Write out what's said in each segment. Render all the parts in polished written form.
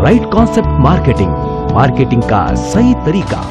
Right concept marketing, marketing का सही तरीका।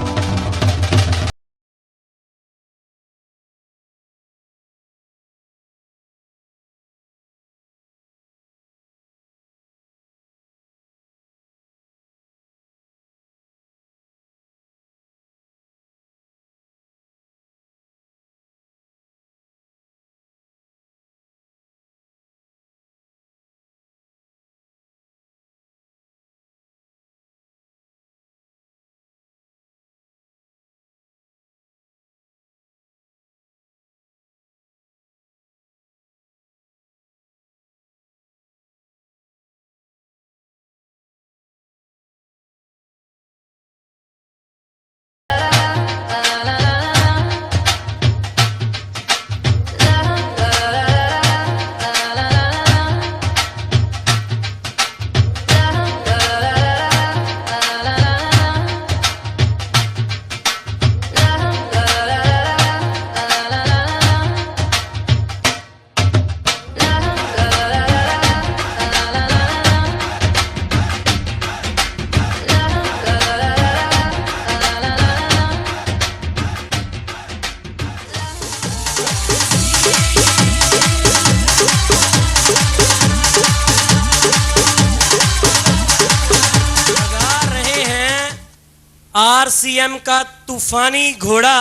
आरसीएम का तूफानी घोड़ा,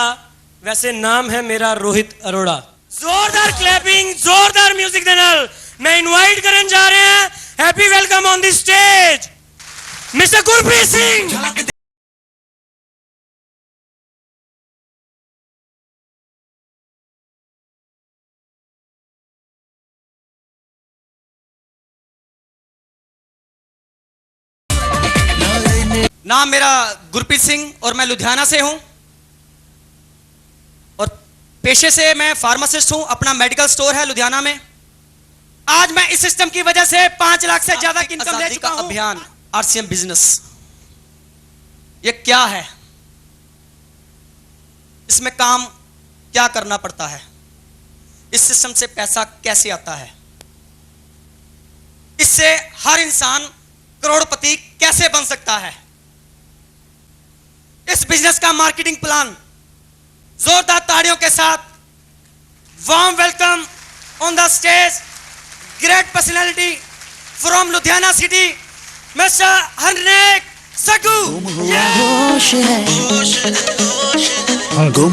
वैसे नाम है मेरा रोहित अरोड़ा। जोरदार क्लैपिंग, जोरदार म्यूजिक देना। मैं इनवाइट करने जा रहे हैं, happy welcome on the stage mister Gurpreet Singh. नाम मेरा गुरप्रीत सिंह और मैं लुधियाना से हूं और पेशे से मैं फार्मासिस्ट हूं। अपना मेडिकल स्टोर है लुधियाना में। आज मैं इस सिस्टम की वजह से 5 लाख से ज्यादा की इनकम ले चुका हूं। अभियान आरसीएम बिजनेस, ये क्या है, इसमें काम क्या करना पड़ता है, इस सिस्टम से पैसा कैसे आता है, इससे हर इंसान करोड़पति कैसे बन सकता है, इस बिजनेस का मार्केटिंग प्लान। जोरदार ताड़ियों के साथ warm welcome on the stage, great personality from Ludhiana city, mister Harnek सकू। गुम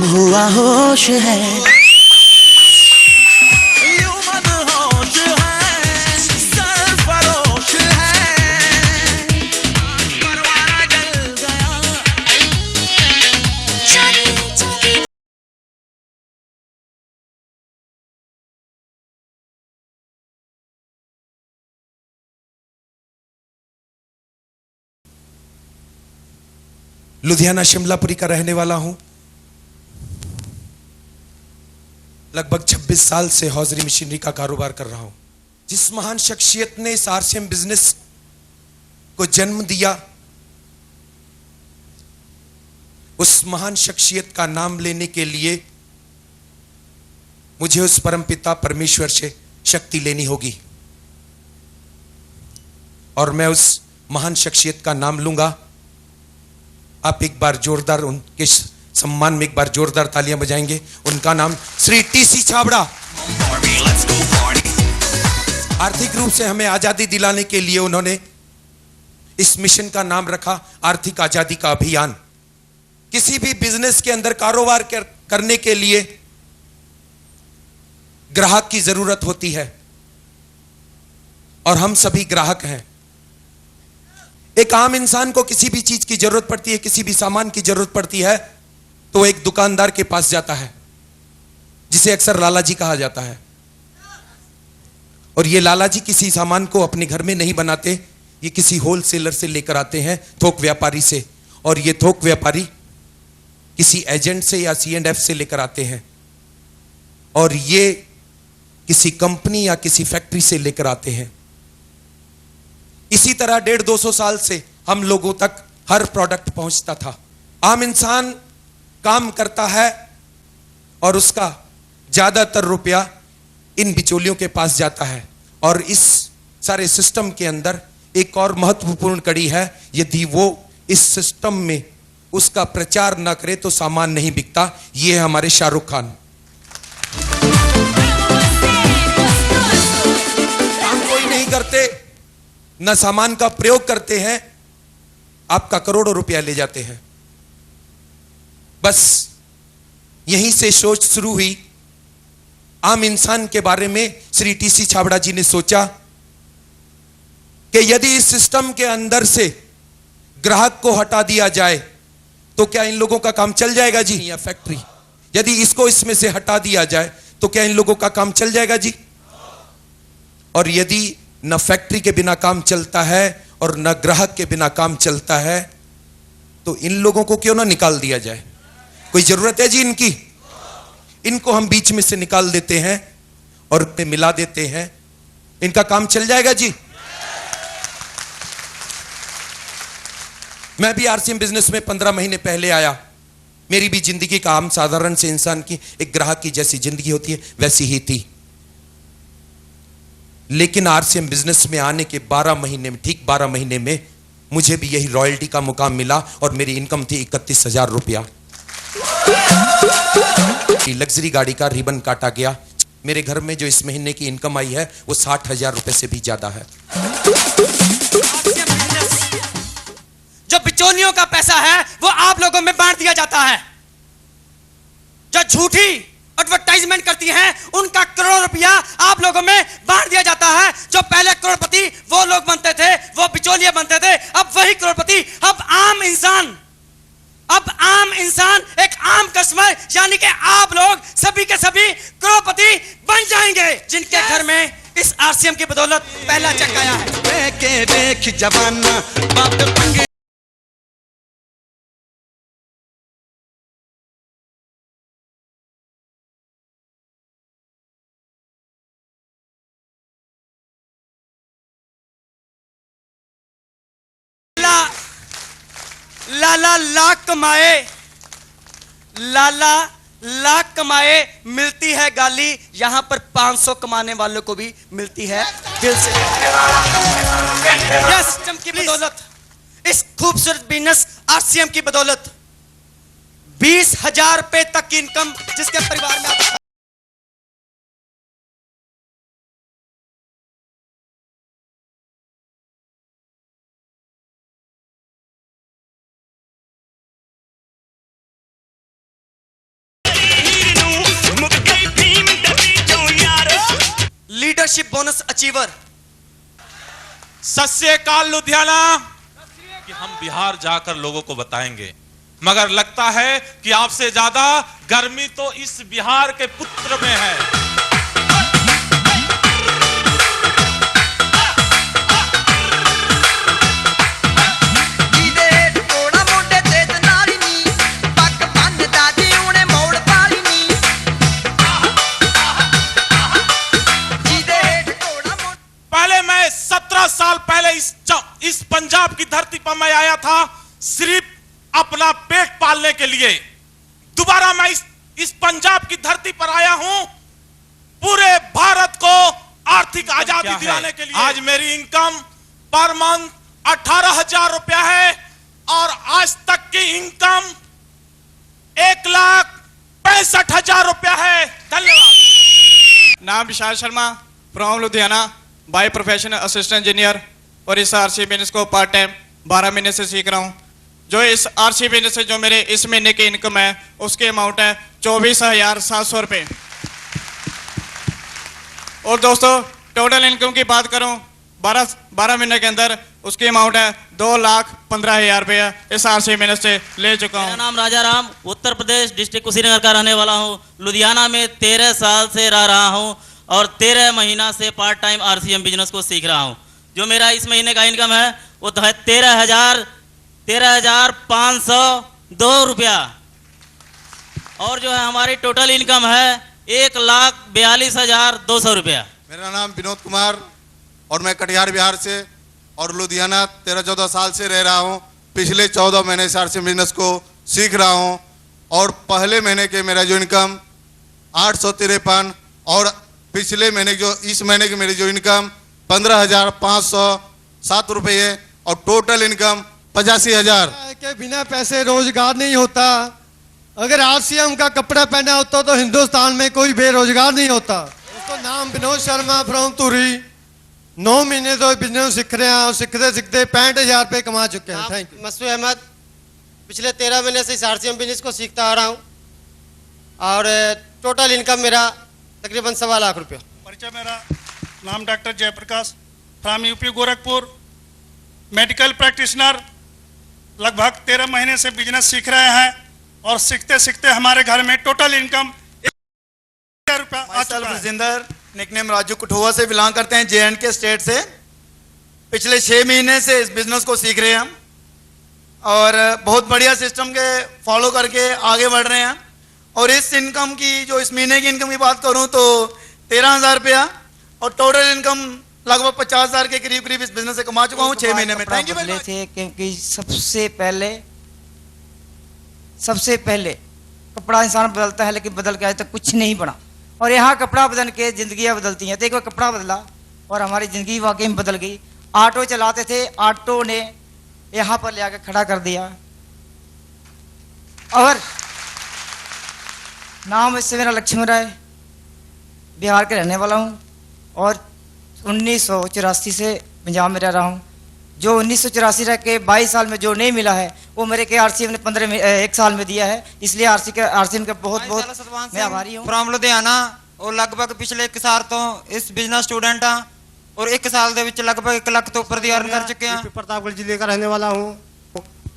हुआ होश है, लुधियाना शिमलापुरी का रहने वाला हूं। लगभग 26 साल से हौजरी मशीनरी का कारोबार कर रहा हूं। जिस महान शख्सियत ने इस आरसीएम बिजनेस को जन्म दिया, उस महान शख्सियत का नाम लेने के लिए मुझे उस परमपिता परमेश्वर से शक्ति लेनी होगी और मैं उस महान शख्सियत का नाम लूंगा। आप एक बार जोरदार उनके सम्मान में एक बार जोरदार तालियां बजाएंगे। उनका नाम श्री टीसी छाबड़ा। आर्थिक रूप से हमें आजादी दिलाने के लिए उन्होंने इस मिशन का नाम रखा आर्थिक आजादी का अभियान। किसी भी बिजनेस के अंदर कारोबार करने के लिए ग्राहक की जरूरत होती है और हम सभी ग्राहक हैं। एक आम इंसान को किसी भी चीज की जरूरत पड़ती है, किसी भी सामान की जरूरत पड़ती है तो एक दुकानदार के पास जाता है जिसे अक्सर लाला जी कहा जाता है। और ये लाला जी किसी सामान को अपने घर में नहीं बनाते, ये किसी होलसेलर से लेकर आते हैं, थोक व्यापारी से, और ये थोक व्यापारी किसी एजेंट से या C&F से लेकर आते हैं और ये किसी कंपनी या किसी फैक्ट्री से लेकर आते हैं। इसी तरह 150-200 साल से हम लोगों तक हर प्रोडक्ट पहुंचता था। आम इंसान काम करता है और उसका ज्यादातर रुपया इन बिचौलियों के पास जाता है और इस सारे सिस्टम के अंदर एक और महत्वपूर्ण कड़ी है, यदि वो इस सिस्टम में उसका प्रचार ना करे तो सामान नहीं बिकता। ये है हमारे शाहरुख खान। काम कोई नहीं करते, ना सामान का प्रयोग करते हैं, आपका करोड़ों रुपया ले जाते हैं। बस यहीं से सोच शुरू हुई। आम इंसान के बारे में श्री टीसी छाबड़ा जी ने सोचा कि यदि इस सिस्टम के अंदर से ग्राहक को हटा दिया जाए तो क्या इन लोगों का काम चल जाएगा जी? या फैक्ट्री, यदि इसको इसमें से हटा दिया जाए तो क्या इन लोगों का काम चल जाएगा जी? और यदि न फैक्ट्री के बिना काम चलता है और न ग्राहक के बिना काम चलता है तो इन लोगों को क्यों ना निकाल दिया जाए? कोई जरूरत है जी इनकी? इनको हम बीच में से निकाल देते हैं और मिला देते हैं, इनका काम चल जाएगा जी। मैं भी आरसीएम बिजनेस में 15 महीने पहले आया। मेरी भी जिंदगी का आम साधारण से इंसान की, एक ग्राहक की जैसी जिंदगी होती है वैसी ही थी। लेकिन आरसीएम बिजनेस में आने के 12 महीने में, ठीक 12 महीने में मुझे भी यही रॉयल्टी का मुकाम मिला और मेरी इनकम थी 31,000 रुपया। लग्जरी गाड़ी का रिबन काटा गया। मेरे घर में जो इस महीने की इनकम आई है वो 60,000 रुपए से भी ज्यादा है। जो बिचौलियों का पैसा है वो आप लोगों में बांट दिया जाता है। जो झूठी एडवर्टाइजमेंट करती हैं उनका करोड़ रुपया आप लोगों में बांट दिया जाता है। जो पहले करोड़पति वो लोग बनते थे, वो बिचौलिए बनते थे, अब वही करोड़पति। अब आम इंसान एक आम कस्टमर यानी कि आप लोग सभी के सभी करोड़पति बन जाएंगे, जिनके घर में इस आरसीएम की बदौलत पहला चेक आया है। देख जवाना बाप पंगे लाला लाख कमाए मिलती है गाली, यहां पर 500 कमाने वालों को भी मिलती है दिल से। सिस्टम की बदौलत, इस खूबसूरत बिजनेस आरसीएम की बदौलत 20,000 रुपए तक की इनकम जिसके परिवार में लीडरशिप बोनस अचीवर। सत श्री अकाल लुधियाना। कि हम बिहार जाकर लोगों को बताएंगे, मगर लगता है कि आपसे ज्यादा गर्मी तो इस बिहार के पुत्र में है। साल पहले इस पंजाब की धरती पर मैं आया था सिर्फ अपना पेट पालने के लिए। दोबारा मैं इस पंजाब की धरती पर आया हूं पूरे भारत को आर्थिक आजादी दिलाने के लिए। आज मेरी इनकम पर मंथ 18,000 रुपया है और आज तक की इनकम 1,65,000 रुपया है। धन्यवाद। नाम Vishal Sharma, from Ludhiana, by profession assistant engineer, और इस आरसी बिजनेस को पार्ट टाइम 12 महीने से सीख रहा हूँ। जो इस आरसी बिजनेस से जो मेरे इस महीने की इनकम है उसकी अमाउंट है 24,700 रुपये। और दोस्तों टोटल इनकम की बात करूँ 12 महीने के अंदर उसकी अमाउंट है 2,15,000 रुपये इस आरसी बिजनेस से ले चुका हूँ। मेरा नाम राजा राम, उत्तर प्रदेश डिस्ट्रिक्ट कुशीनगर का रहने वाला हूँ। लुधियाना में 13 साल से रह रहा हूँ और 13 महीना से पार्ट टाइम आरसीएम बिजनेस को सीख रहा हूँ। जो मेरा इस महीने का इनकम है वो तो है 13,502 रुपया। और जो है हमारी टोटल इनकम है 1,42,200 रुपया। मेरा नाम विनोद कुमार और मैं कटिहार बिहार से और लुधियाना 13-14 साल से रह रहा हूँ। पिछले 14 महीने से आरसीएम बिजनेस को सीख रहा हूँ और पहले महीने के मेरा जो इनकम 853 और पिछले महीने जो इस महीने की मेरी जो इनकम 15,500 ₹7 और टोटल इनकम 85,000। के बिना पैसे रोजगार नहीं होता। अगर आरसीएम का कपड़ा पहना होता तो हिंदुस्तान में कोई बेरोजगार नहीं होता। उसका नाम विनोद शर्मा फ्रॉम तुरी। 9 महीने तो बिजनेस सीख रहे हैं और सीखते सीखते 65,000 रुपये कमा चुके हैं। Thank you. मसूद अहमद, पिछले 13 महीने से इस आरसीएम बिजनेस को सीखता आ रहा हूँ और टोटल इनकम मेरा तकरीबन 1.25 लाख रुपया। परिचय मेरा नाम doctor Jayprakash from UP Gorakhpur, medical practitioner. लगभग 13 महीने से बिजनेस सीख रहे हैं और सीखते सीखते हमारे घर में total income ₹1,000 Jinder nickname Raju Kathua से बिलोंग करते हैं, J&K स्टेट से। पिछले 6 महीने से इस बिजनेस को सीख रहे हैं हम और बहुत बढ़िया सिस्टम के फॉलो करके आगे बढ़ रहे हैं। और इस इनकम की, जो इस महीने की इनकम की बात करूं तो 13,000 रुपया और टोटल इनकम लगभग 50,000 के करीब करीब इस बिजनेस से कमा चुका हूं 6 महीने में। Thank you very much. क्योंकि सबसे पहले कपड़ा इंसान बदलता है, लेकिन बदल के आज तक कुछ नहीं बना। और यहाँ कपड़ा बदल के जिंदगियाँ बदलती हैं। तो एक बार कपड़ा बदला और हमारी ज़िंदगी वाकई में बदल गई। ऑटो चलाते थे, ऑटो ने यहाँ पर ले आकर खड़ा कर दिया। और नाम इससे मेरा लक्ष्मण राय, बिहार के रहने वाला हूँ और 1984 से पंजाब में रह रहा हूँ। जो 1984 रह के 22 साल में जो नहीं मिला है वो मेरे के आरसीएम ने 1 साल में दिया है। इसलिए आरसीएम का बहुत बहुत मैं आभारी हूँ। फ्रॉम लुधियाना और लगभग पिछले 1 साल तो इस बिजनेस स्टूडेंट हाँ और 1 साल ਦੇ ਵਿੱਚ लगभग 1 लाख तो ऊपर दी अर्न कर चुके हैं। प्रतापगढ़ जिले का रहने वाला हूँ।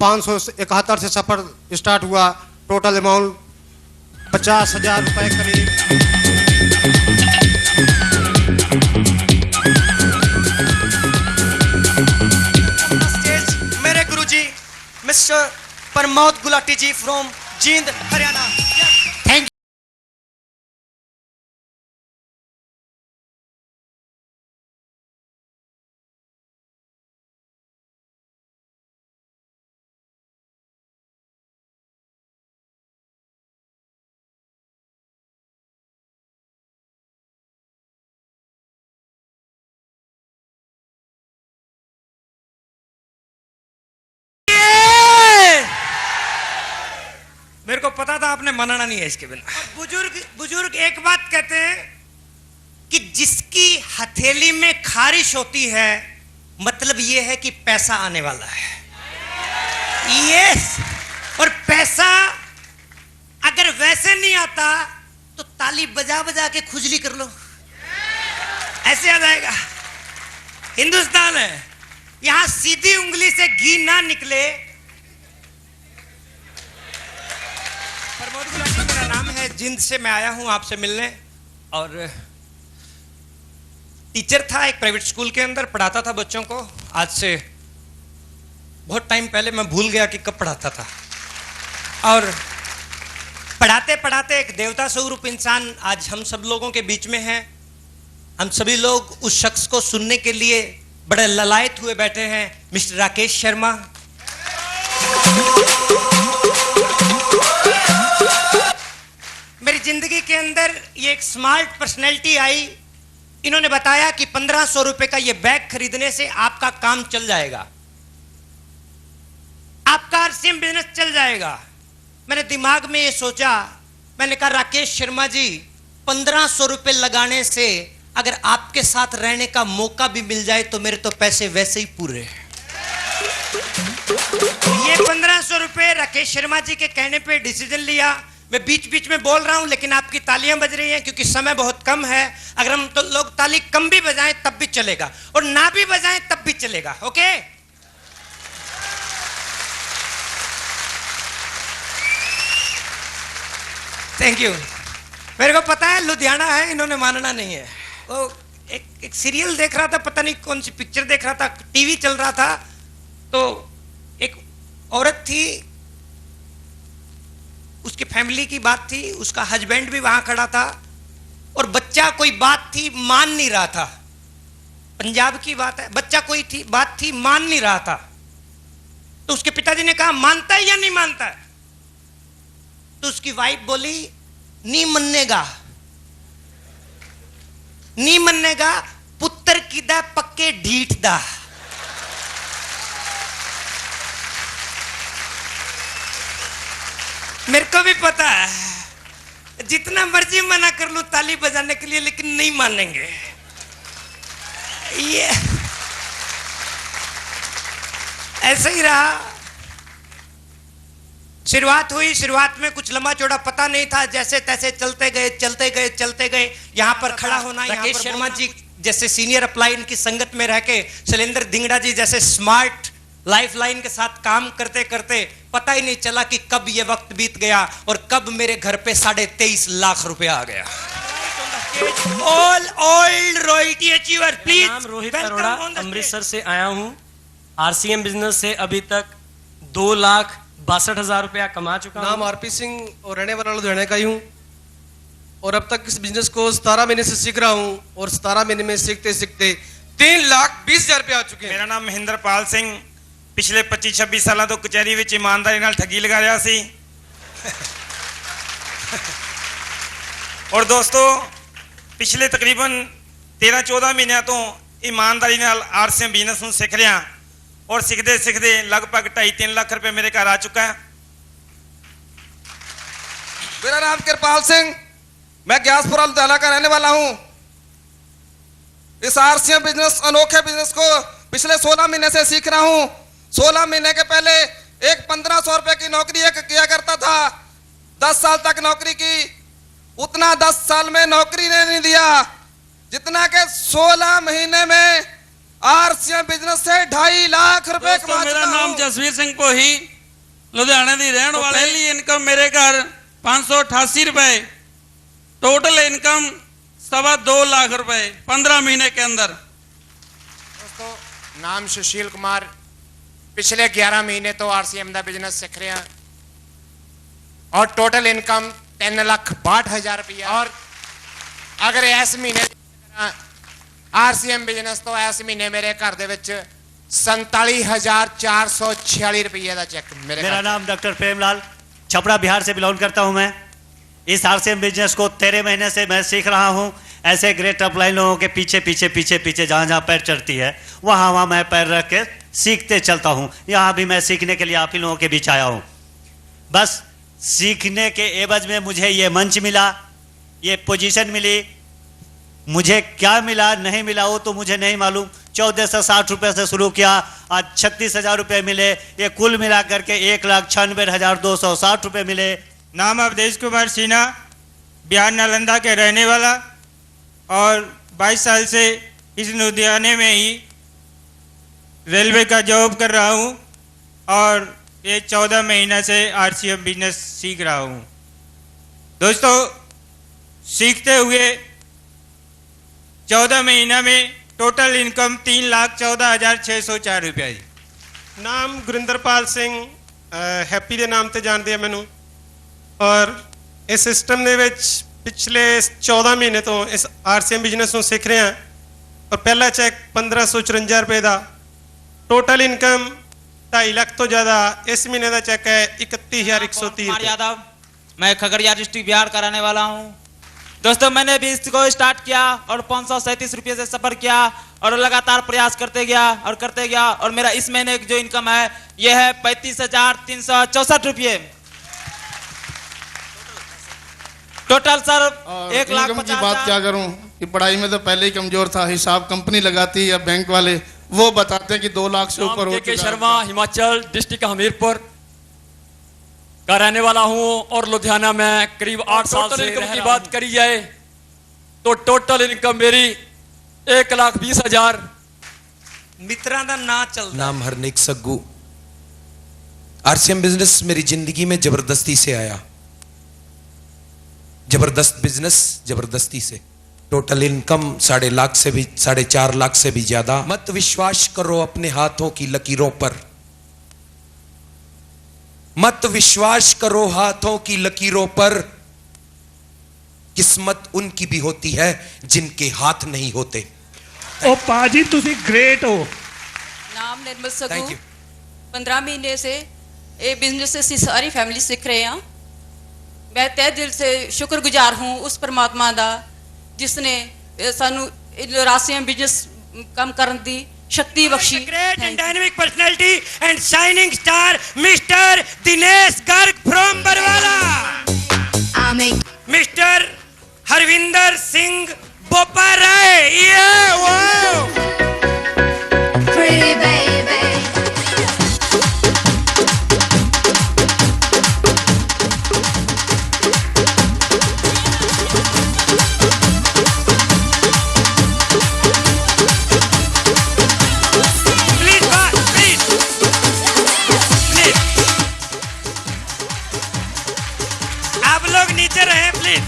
571 से सफर स्टार्ट हुआ। टोटल अमाउंट 50,000 रुपये करीब। मेरे गुरुजी Mr Pramod Gulati ji from Jind Haryana. Thank you. मेरे को पता था आपने मनाना नहीं है इसके बिना। बुजुर्ग एक बात कहते हैं कि जिसकी हथेली में खारिश होती है मतलब ये है कि पैसा आने वाला है। यस। और पैसा अगर वैसे नहीं आता तो ताली बजा बजा के खुजली कर लो, ऐसे आ जाएगा। हिंदुस्तान है, यहां सीधी उंगली से घी ना निकले। प्रमोद गुलाटी मेरा नाम है, जिंद से मैं आया हूं आपसे मिलने। और टीचर था एक प्राइवेट स्कूल के अंदर, पढ़ाता था बच्चों को। आज से बहुत टाइम पहले मैं भूल गया कि कब पढ़ाता था। और पढ़ाते पढ़ाते एक देवता स्वरूप इंसान आज हम सब लोगों के बीच में है। हम सभी लोग उस शख्स को सुनने के लिए बड़े ललायत हुए बैठे हैं, मिस्टर राकेश शर्मा। मेरी जिंदगी के अंदर ये एक स्मार्ट पर्सनैलिटी आई। इन्होंने बताया कि 1500 रुपए का ये बैग खरीदने से आपका काम चल जाएगा, आपका आरसीएम बिजनेस चल जाएगा। मैंने दिमाग में ये सोचा, मैंने कहा राकेश शर्मा जी 1500 रुपए लगाने से अगर आपके साथ रहने का मौका भी मिल जाए तो मेरे तो पैसे वैसे ही पूरे हैं। ये 1500 रुपए राकेश शर्मा जी के कहने पे डिसीजन लिया। मैं बीच बीच में बोल रहा हूं लेकिन आपकी तालियां बज रही हैं क्योंकि समय बहुत कम है। अगर हम तो लोग ताली कम भी बजाएं तब भी चलेगा और ना भी बजाएं तब भी चलेगा। Okay, thank you. मेरे को पता है लुधियाना है, इन्होंने मानना नहीं है। वो एक सीरियल देख रहा था, पता नहीं कौन सी पिक्चर देख रहा था, टीवी चल रहा था, तो एक औरत थी, उसकी फैमिली की बात थी, उसका हस्बैंड भी वहां खड़ा था और बच्चा कोई बात थी मान नहीं रहा था। पंजाब की बात है, बच्चा कोई थी बात थी मान नहीं रहा था। तो उसके पिताजी ने कहा मानता है या नहीं मानता है? तो उसकी वाइफ बोली नहीं मन्नेगा, नहीं मन्नेगा, पुत्र की दा पक्के ढीठ दा। मेरे को भी पता है, जितना मर्जी मना कर लूं ताली बजाने के लिए, लेकिन नहीं मानेंगे। ये ऐसे ही रहा। शुरुआत हुई, शुरुआत में कुछ लंबा चौड़ा पता नहीं था, जैसे तैसे चलते गए चलते गए चलते गए। यहाँ पर खड़ा होना, राकेश शर्मा जी जैसे सीनियर अपलाइन की संगत में रह के, शैलेंद्र धिंगड़ा जी जैसे स्मार्ट लाइफ लाइन के साथ काम करते करते पता ही नहीं चला कि कब ये वक्त बीत गया और कब मेरे घर पे 23.5 लाख रुपया आ गया। All old royalty achiever please. नाम रोहित अरोड़ा, अमृतसर से आया हूँ। आरसीएम बिजनेस से अभी तक 2,62,000 रुपया कमा चुका हूँ। नाम आरपी सिंह और रहने वाला लुधियाना का ही हूँ और अब तक इस बिजनेस को 17 महीने से सीख रहा हूँ और 17 महीने में सीखते सीखते 3,20,000 रुपया आ चुके हैं। मेरा नाम महेंद्र पाल सिंह, पिछले 25-26 साल तो कचहरी विच ईमानदारी नाल ठगी लगा रहा सी। और दोस्तों पिछले तकरीबन 13-14 महीनों तो ईमानदारी नाल आरसीएम बिजनेस नूं सीख रहा और सीखते सीखते लगभग 2.5-3 लाख रुपए मेरे घर आ चुका है। मेरा नाम कृपाल सिंह, मैं ग्यासपुरा लुधियाना का रहने वाला हूँ। इस आरसीएम बिजनेस, अनोखे बिजनेस को पिछले 16 महीने से सीख रहा हूँ। 16 महीने के पहले एक 1,500 रुपए की नौकरी एक किया करता था, 10 साल तक नौकरी की। उतना 10 साल में नौकरी ने नहीं दिया जितना के 16 महीने में आरसीएम बिजनेस से 2.5 लाख रुपए कमा चुका हूं। मेरा नाम जसवीर सिंह पोही, लुधियाना दी रहने वाला। पहली इनकम मेरे घर 588 रुपए, टोटल इनकम 2.25 लाख रुपए 15 महीने के अंदर। दोस्तों नाम सुशील कुमार, पिछले 11 महीने तो आरसीएम का बिजनेस सीख रहे हैं और टोटल इनकम 3,62,000 रुपया। और अगर इस महीने आरसीएम बिजनेस तो इस महीने मेरे घर दे विच 47,446 रुपये का चेक मेरा नाम डॉक्टर प्रेमलाल, छपरा बिहार से बिलोंग करता हूं मैं। इस आरसीएम बिजनेस को 13 महीने से मैं सीख रहा हूं। ऐसे ग्रेट अपलाइन लोगों के पीछे पीछे पीछे पीछे जहाँ जहाँ पैर चढ़ती है वहाँ वहाँ मैं पैर रख के सीखते चलता हूँ। यहाँ भी मैं सीखने के लिए आप ही लोगों के बीच आया हूँ। बस सीखने के एवज में मुझे ये मंच मिला, ये पोजीशन मिली। मुझे क्या मिला नहीं मिला वो तो मुझे नहीं मालूम। 1460 रुपये से शुरू किया, आज 36,000 रुपये मिले। ये कुल मिला करके 1,96,260 रुपये मिले। नाम अवधेश कुमार सिन्हा, बिहार नालंदा के रहने वाला और 22 साल से इस लुधियाने में ही रेलवे का जॉब कर रहा हूँ और ये 14 महीना से आरसीएम बिजनेस सीख रहा हूँ। दोस्तों सीखते हुए 14 महीना में टोटल इनकम 3,14,604 रुपया जी। नाम गुरिंदरपाल सिंह, हैप्पी ਦੇ ਨਾਮ ਤੇ ਜਾਣਦੇ ਆ ਮੈਨੂੰ ਔਰ ਇਸ ਸਿਸਟਮ ਦੇ ਵਿੱਚ ਪਿਛਲੇ 14 ਮਹੀਨੇ ਤੋਂ ਇਸ ਆਰਸੀਐਮ ਬਿਜ਼ਨਸ ਨੂੰ ਸਿੱਖ ਰਹੇ ਹਾਂ ਔਰ ਪਹਿਲਾ ਚੈੱਕ 1554 रुपए ਦਾ, टोटल इनकम 2.5 लाख तो ज़्यादा। इस महीने का चेक है 31,130 यादव, मैं खगड़िया डिस्ट्रिक्ट बिहार का रहने वाला हूँ। दोस्तों मैंने भी इसको स्टार्ट किया और 537 रुपये से सफर किया और लगातार प्रयास करते गया और मेरा इस महीने की जो इनकम है यह है 35,364 रुपये। टोटल सर 1,50,000 की बात क्या करूं कि पढ़ाई में तो पहले ही कमजोर था। हिसाब कंपनी लगाती या बैंक वाले वो बताते हैं कि 2 लाख से ऊपर हो चुका है। शर्मा, हिमाचल डिस्ट्रिक्ट हमीरपुर का रहने वाला हूं और लुधियाना में करीब 8 साल से इनकम की बात करी जाए तो टोटल इनकम मेरी 1,20,000। मित्रा दा ना चलता। नाम हरनेक सग्गू। आरसीएम बिजनेस मेरी जिंदगी में जबरदस्ती से आया, जबरदस्त बिजनेस, जबरदस्ती से। टोटल इनकम 4.5 लाख से भी 4.5 लाख से भी ज्यादा। मत विश्वास करो अपने हाथों की लकीरों पर, मत विश्वास करो हाथों की लकीरों पर। किस्मत उनकी भी होती है जिनके हाथ नहीं होते। ओ पाजी तुसी ग्रेट हो। नाम निर्मल सगू, 15 महीने से ये बिजनेस से सारी फैमिली सीख रहे हैं। मैं तहे दिल से शुक्रगुजार हूँ उस परमात्मा का जिसने सानू आरसीएम बिजनेस कम करने दी शक्ति बख्शी। Great and dynamic personality and shining star Mr Dinesh Garg from Barwala. Harvinder Singh Boparai. आप लोग नीचे रहे please.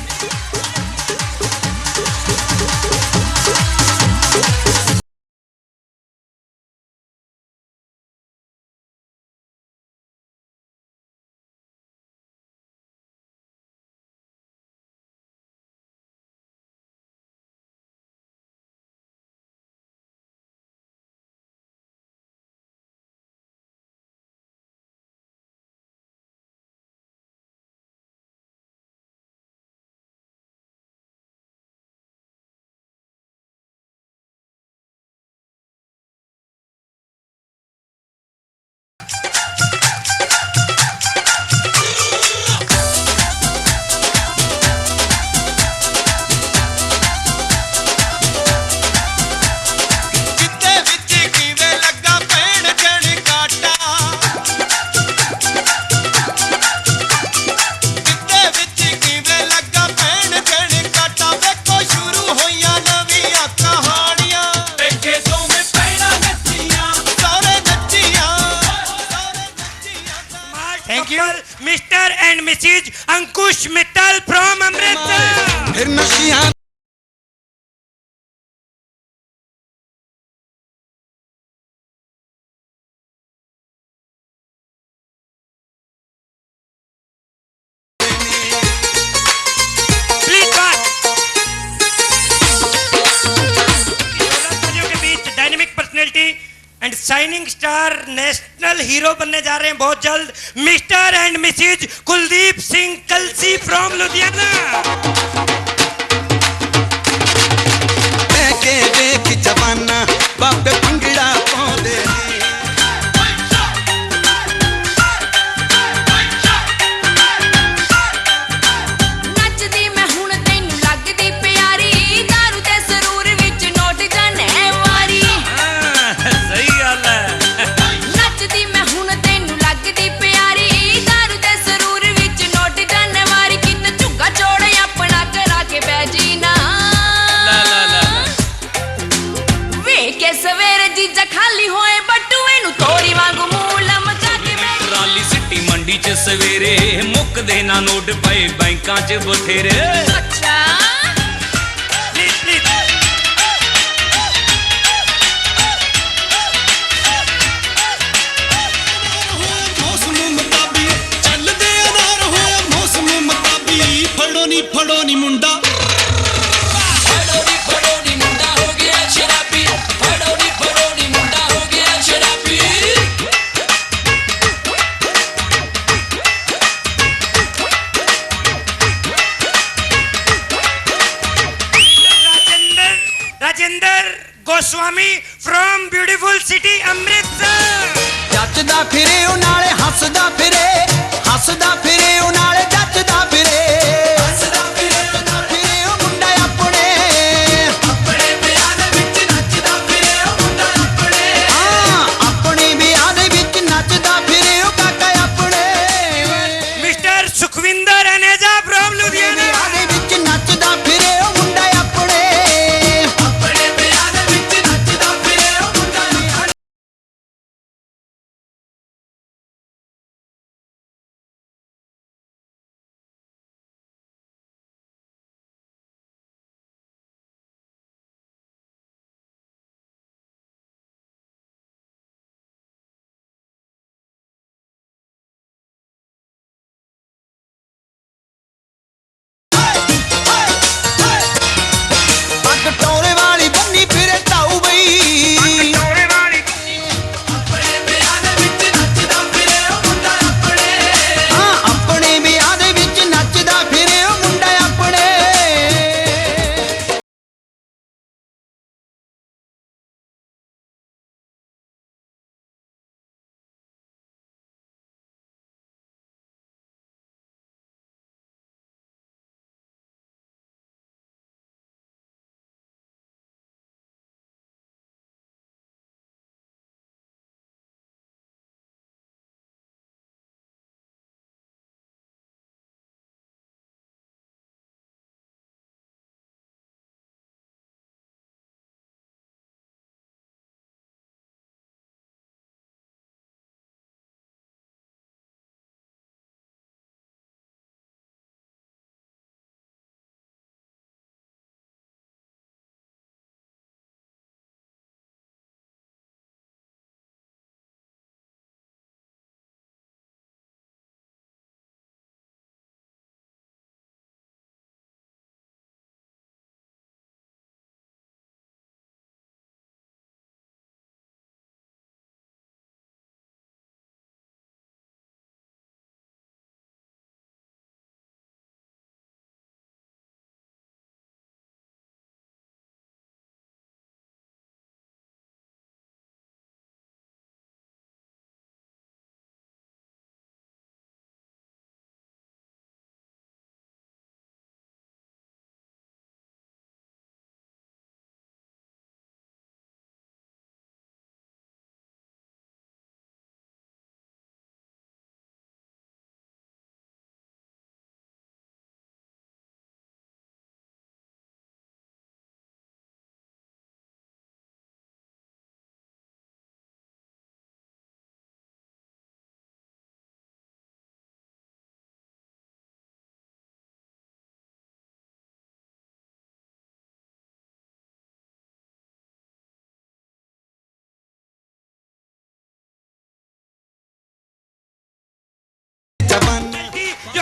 Mr and Mrs Ankush Mittal from Amritsar. फिर नशियां dynamic personality and shining star national hero बनने जा रहे हैं बहुत जल्द, Mr and Mrs Kuldeep Singh Kalsi from Ludhiana. के देख जवाना बाप भंगड़ा पाਉਂਦੇ ਨੱਚਦੀ ਮੈਂ ਹੁਣ ਤੈਨੂੰ ਲੱਗਦੀ ਪਿਆਰੀ, ਦਾਰੂ ਤੇ ਸਰੂਰ ਵਿੱਚ ਨੋਟ ਜਾਣੇ ਵਾਰੀ। सही गल है। ਨੱਚਦੀ ਮੈਂ ਹੁਣ ਤੈਨੂੰ ਲੱਗਦੀ ਪਿਆਰੀ, ਦਾਰੂ ਤੇ ਸਰੂਰ ਵਿੱਚ ਨੋਟ ਜਾਣੇ ਵਾਰੀ। ਕਿਤੇ ਝੁੱਗਾ ਛੋੜ ਆਪਣਾ ਕਰਾ ਕੇ ਬਹਿ ਜੀ ਨਾ। ਵੇਖ ਕੇ ਸਵੇਰੇ ਜੀਜਾ ਖਾਲੀ ਹੋਏ ਬਟੂਏ ਨੂੰ ਤੋਰੀ ਵਾਂਗੂ ਮੂੰਹ ਲਮਕਾ ਕੇ ਬਹਿ। ਟਰਾਲੀ ਸਿੱਟੀ ਮੰਡੀ 'ਚ ਸਵੇਰੇ ਮੁੱਕਦੇ ਨਾ ਨੋਟ ਪਏ ਬੈਂਕਾਂ 'ਚ ਬਥੇਰੇ। ਅੱਛਾ ਫੜੋ ਨੀ ਮੁੰਡਾ Rajendra Goswami from beautiful city Amritsar. ਜੱਚਦਾ ਫਿਰੇ ਉਹ ਨਾਲੇ ਹੱਸਦਾ ਫਿਰੇ, ਹੱਸਦਾ ਫਿਰੇ ਉਹ ਨਾਲੇ ਜੱਚਦਾ ਫਿਰੇ।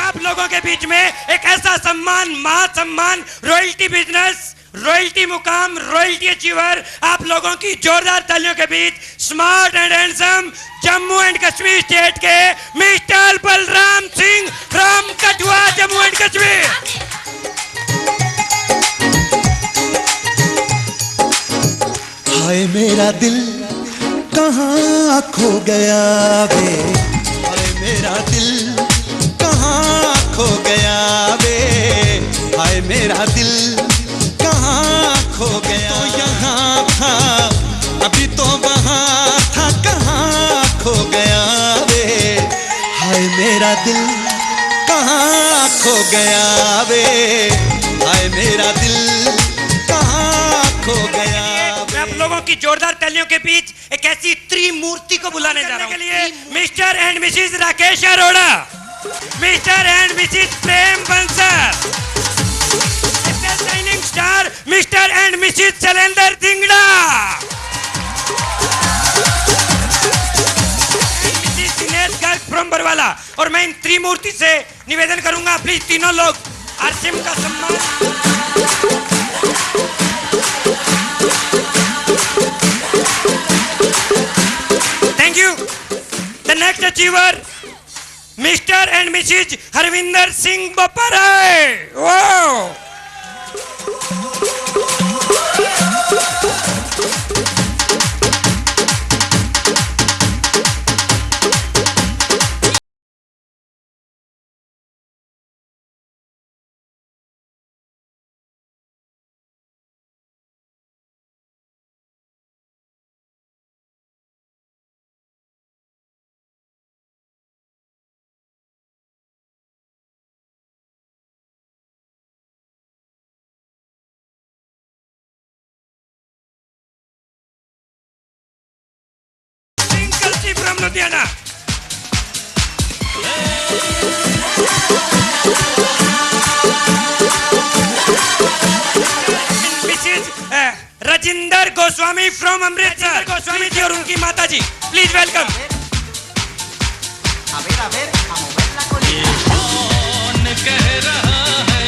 आप लोगों के बीच में एक ऐसा सम्मान, महासम्मान, रॉयल्टी बिजनेस, रॉयल्टी मुकाम, रॉयल्टी अचीवर, आप लोगों की जोरदार तालियों के बीच smart and handsome Jammu and Kashmir state के Mr Balram Singh from Kathua, Jammu and Kashmir. हाय मेरा दिल कहाँ खो गया वे, हाय मेरा दिल कहाँ खो गया वे, हाय मेरा दिल कहाँ खो गया। तो यहाँ था अभी तो वहाँ था, कहाँ खो गया वे, हाय मेरा दिल कहाँ खो गया वे, हाय मेरा दिल कहाँ खो गया। मैं आप लोगों की जोरदार तालियों के बीच एक ऐसी त्रिमूर्ति को बुलाने जा रहा हूं के लिए mister and Mrs Rakesh Arora, mister and Mrs Prem Bansal, shining star mister and Mrs Shailendra Dhingra, Mrs Dinesh Garg from Barwala. और मैं इन त्रिमूर्ति से निवेदन करूंगा, प्लीज तीनों लोग आरसीएम का सम्मान। Thank you. The next achiever, Mr. and Mrs. Harvinder Singh Bapare. Wow. From Ludhiana. Mrs. Rajinder Goswami from Amritsar. Goswami जी और उनकी माता जी, प्लीज वेलकम। कौन कह रहा है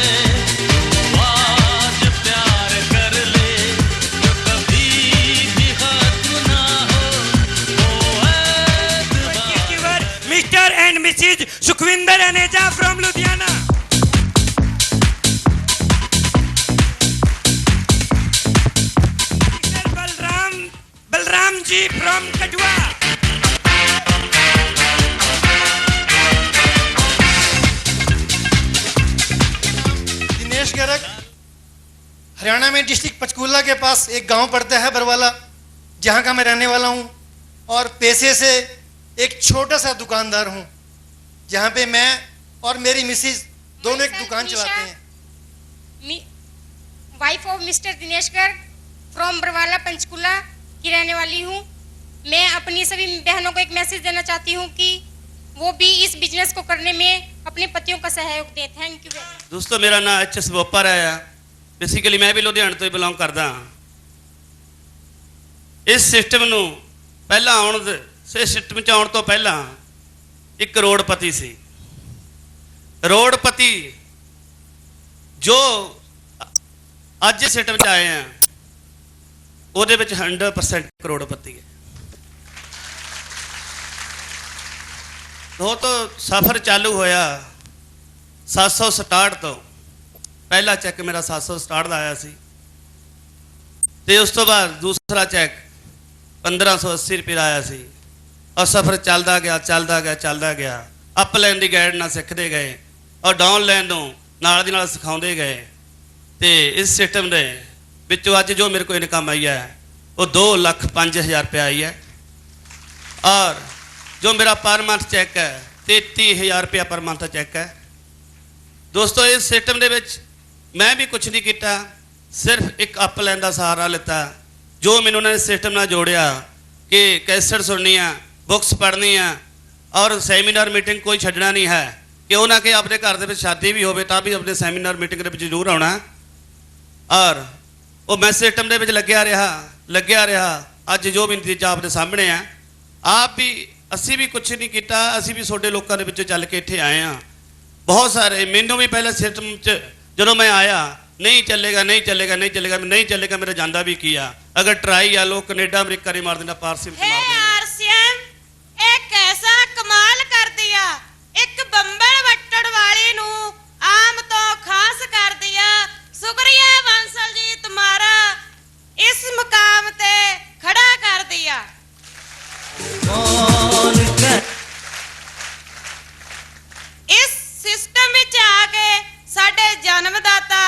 आज प्यार कर ले, जो कभी भी खत्म ना हो। Mr. and Mrs. Sukhvinder Aneja from Ludhiana. Mr. Balram ji from Kathua. Dinesh Garg, Haryana में डिस्ट्रिक्ट पंचकूला के पास एक गांव पड़ता है बरवाला, जहां का मैं रहने वाला हूं और पेशे से एक छोटा सा दुकानदार हूं, जहां पे मैं और मेरी मिसेज दोनों एक दुकान चलाते हैं। Wife of mister Dinesh Garg from Barwala Panchkula की रहने वाली हूं। मैं अपनी सभी बहनों को एक मैसेज देना चाहती हूं कि वो भी इस बिजनेस को करने में अपने पतियों का सहयोग दें। Thank you. दोस्तों, मेरा नाम एच एस बोपर है। बेसिकली मैं भी लुधियाना तो बिलोंग करदा। इस सिस्टम ਨੂੰ ਪਹਿਲਾਂ ਆਉਣ ਦੇ सिस्टम च आने तो पहला एक करोड़पति सी। करोड़पति जो अज सिस्टम च आए हैं ਉਹਦੇ ਵਿੱਚ 100% करोड़पति है। तो सफ़र चालू होया 767 तो पहला चैक मेरा 767 का आया सी, ते उस तो बाद दूसरा चैक 1580 रुपये आया सी। और सफ़र चलता गया चलता गया चलता गया। अप लैन की गाइड ना सीखते गए और डाउन लैन को नाल दी नाल सिखाते गए। तो इस सिस्टम के विचों अज जो मेरे को इनकम आई है वो 2,05,000 रुपया आई है। और जो मेरा पर मंथ चैक है 33,000 रुपया पर मंथ चैक है। दोस्तों, इस सिस्टम के मैं भी कुछ नहीं किया, सिर्फ एक अप लैन का सहारा लेता। जो मैंने उन्होंने सिस्टम नाल जोड़िया कि कैसेट सुननी है, बुक्स पढ़नी है और सैमीनार मीटिंग कोई छड्डना नहीं है। क्यों ना कि अपने घर के शादी भी हो भी अपने सैमीनार मीटिंग के जरूर आना। और वो मैं सिस्टम के लग्या रहा अज जो भी नतीजा आपके सामने है। आप भी असी भी कुछ नहीं किया, असी भी छोटे लोगों के चल के इत्थे आए हाँ। बहुत सारे मैनू भी पहले सिस्टम च जो मैं आया नहीं चलेगा नहीं चलेगा नहीं चलेगा नहीं चलेगा मेरा जांदा भी किया अगर ट्राई आ लो कनेडा अमरीका नहीं मार देना पारसी आरसीएम एक ऐसा कमाल कर दिया एक बंबल वट्टड़ वाली नू आम तो खास कर दिया शुक्रिया बंसल जी तुम्हारा इस मुकाम ते खड़ा कर दिया इस सिस्टम विच आके साडे जन्मदाता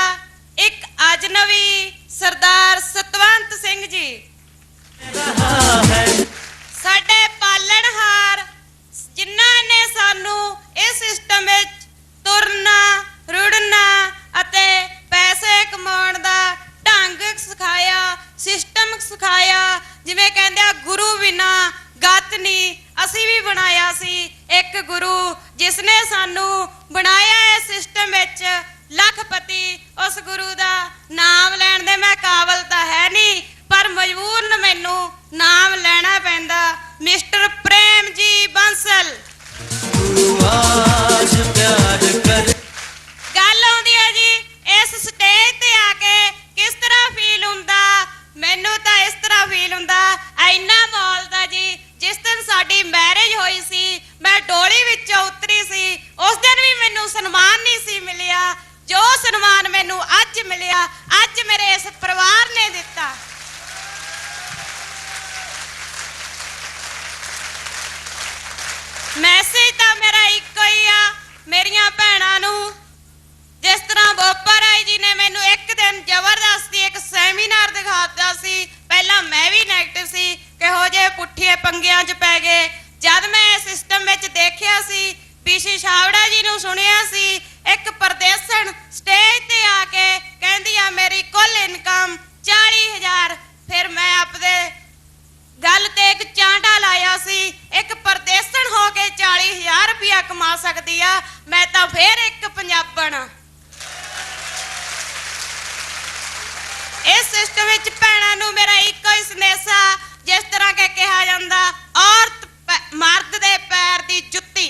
एक अजनबी सरदार सतवंत सिंह जी साडे पालनहार जिन्हां ने सानू इस सिस्टम विच तुरना रुड़ना अते पैसे कमाउण दा ढंग सिखाया सिस्टम सिखाया जिवें कहंदे गुरु बिना गत नहीं असी भी बनाया सी एक गुरु जिसने सानू बनाया इस सिस्टम विच लखपति उस गुरु दा नाम लैण दे मैं काबल तां है नहीं पर मजबूरन मैनू नाम लेना पैंदा मिस्टर प्रेम जी बंसल गल आउंदी है जी इस स्टेज ते आके किस तरह फील हुंदा मैनू तां इस तरह फील हुंदा इन्ना बोलदा जी जिस दिन साडी मैरिज होई सी मैं डोली विचों उतरी सी उस दिन भी मैनू सन्मान नहीं सी मिलिया जो सन्मान मैनू अज मिलिया अज मेरे इस परिवार ने दिता मैसेज तो मेरा इको ही आ मेरिया भैणां नू जिस तरह बोपा राय जी ने मैनू एक दिन जबरदस्ती एक सैमीनार दिखाता सी पहला मैं भी नैगेटिव सी किहो जे पुठे पंगियां च पै गए जद मैं सिस्टम विच देखिया सी पीसी छावड़ा जी नू सुनिया सी एक परदेसन स्टेज ते आके कहंदी आ मेरी कुल इनकम 40,000 फिर मैं अपने गल ते एक चांटा लाया सी एक परदेसन हो के 40,000 रुपया कमा सकती आ मैं तां फिर एक पंजाबण इस सिस्टम विच भैणां नू मेरा इको ही संदेशा जिस तरह के कहा जांदा औरत मर्द दे पैर दी जुत्ती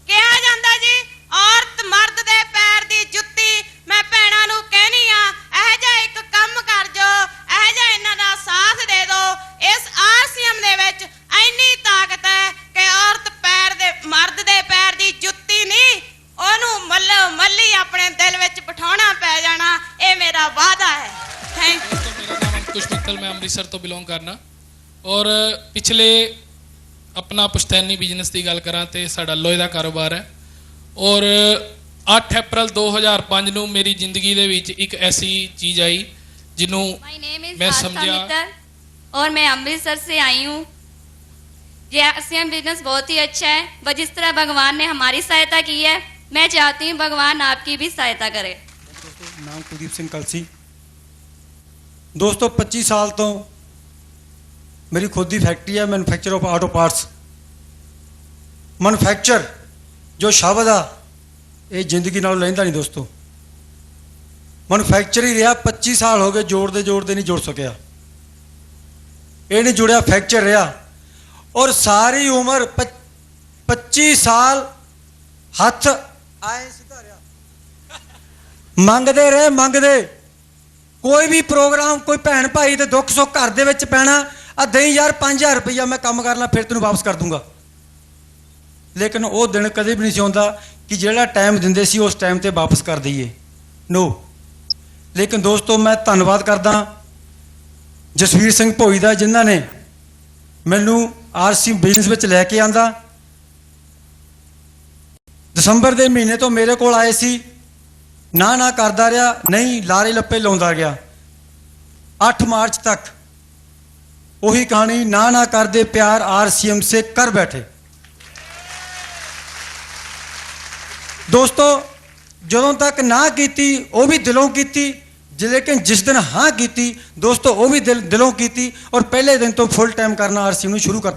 कहा जांदा जी औरत मर्द दे पैर दी जुत्ती मैं भैणां नू कहनी आ इह जिहा एक काम कर जो इह जिहा इन्हां दा साथ दे दो इस आरसीएम दे विच इन्नी ताकत है कि औरत पैर दे मर्द दे पैर दी जुत्ती नहीं ओनू मल्लो मल्ली अपने दिल विच बिठाउणा पै जाना ये मेरा वादा है थैंक यू मेरा नाम अंकुश मित्तल मैं अमृतसर तो बिलोंग करना और पिछले अपना पुश्तैनी बिजनेस की गल करा तो साडा लोहे का कारोबार है और 8 अप्रैल 2005 ਨੂੰ मेरी जिंदगी ਦੇ ਵਿੱਚ एक ऐसी चीज़ आई जिन्हों मैं समझा और मैं अमृतसर से आई हूँ ये आरसीएम बिजनेस बहुत ही अच्छा है वह जिस तरह भगवान ने हमारी सहायता की है मैं चाहती हूँ भगवान आपकी भी सहायता करे नाम कुलदीप सिंह कलसी दोस्तों 25 साल तो मेरी खुद की फैक्ट्री है manufacture of auto parts manufacture जो शब्द आ ये जिंदगी नाल लैंदा नहीं दोस्तों मैनुफैक्चर ही रहा 25 साल हो गए जोड़ते जोड़ते नहीं जुड़ सकिया ये नहीं जुड़िया फैक्चर रहा और सारी उम्र 25 साल हथ आए सीधा रहा मंगते रहे मंगते कोई भी प्रोग्राम कोई भैन भाई तो दुख सुख घर दे विच पैना आ दई यार 5,000 रुपया मैं काम करना फिर तेन वापस कर दूंगा लेकिन वो दिन कदे भी नहीं सी आउंदा कि जिहड़ा टाइम दिंदे सी उस टाइम ते वापस कर दईए नो लेकिन दोस्तों मैं धन्नवाद करदा जसवीर सिंह भोई दा जिन्हां ने मैनू आरसी बिजनेस विच लैके आंदा दसंबर के महीने तो मेरे कोल आए सी ना करदा रहा नहीं लारे लप्पे लाउंदा गया 8 मार्च तक वही कहानी ना करदे प्यार आरसीएम से कर बैठे दोस्तों जदों तक ना कीती वो भी दिलों कीती लेकिन जिस दिन हाँ की दोस्तों वो भी दिलों की और पहले दिन तो फुल टाइम करना आरसीएम में शुरू कर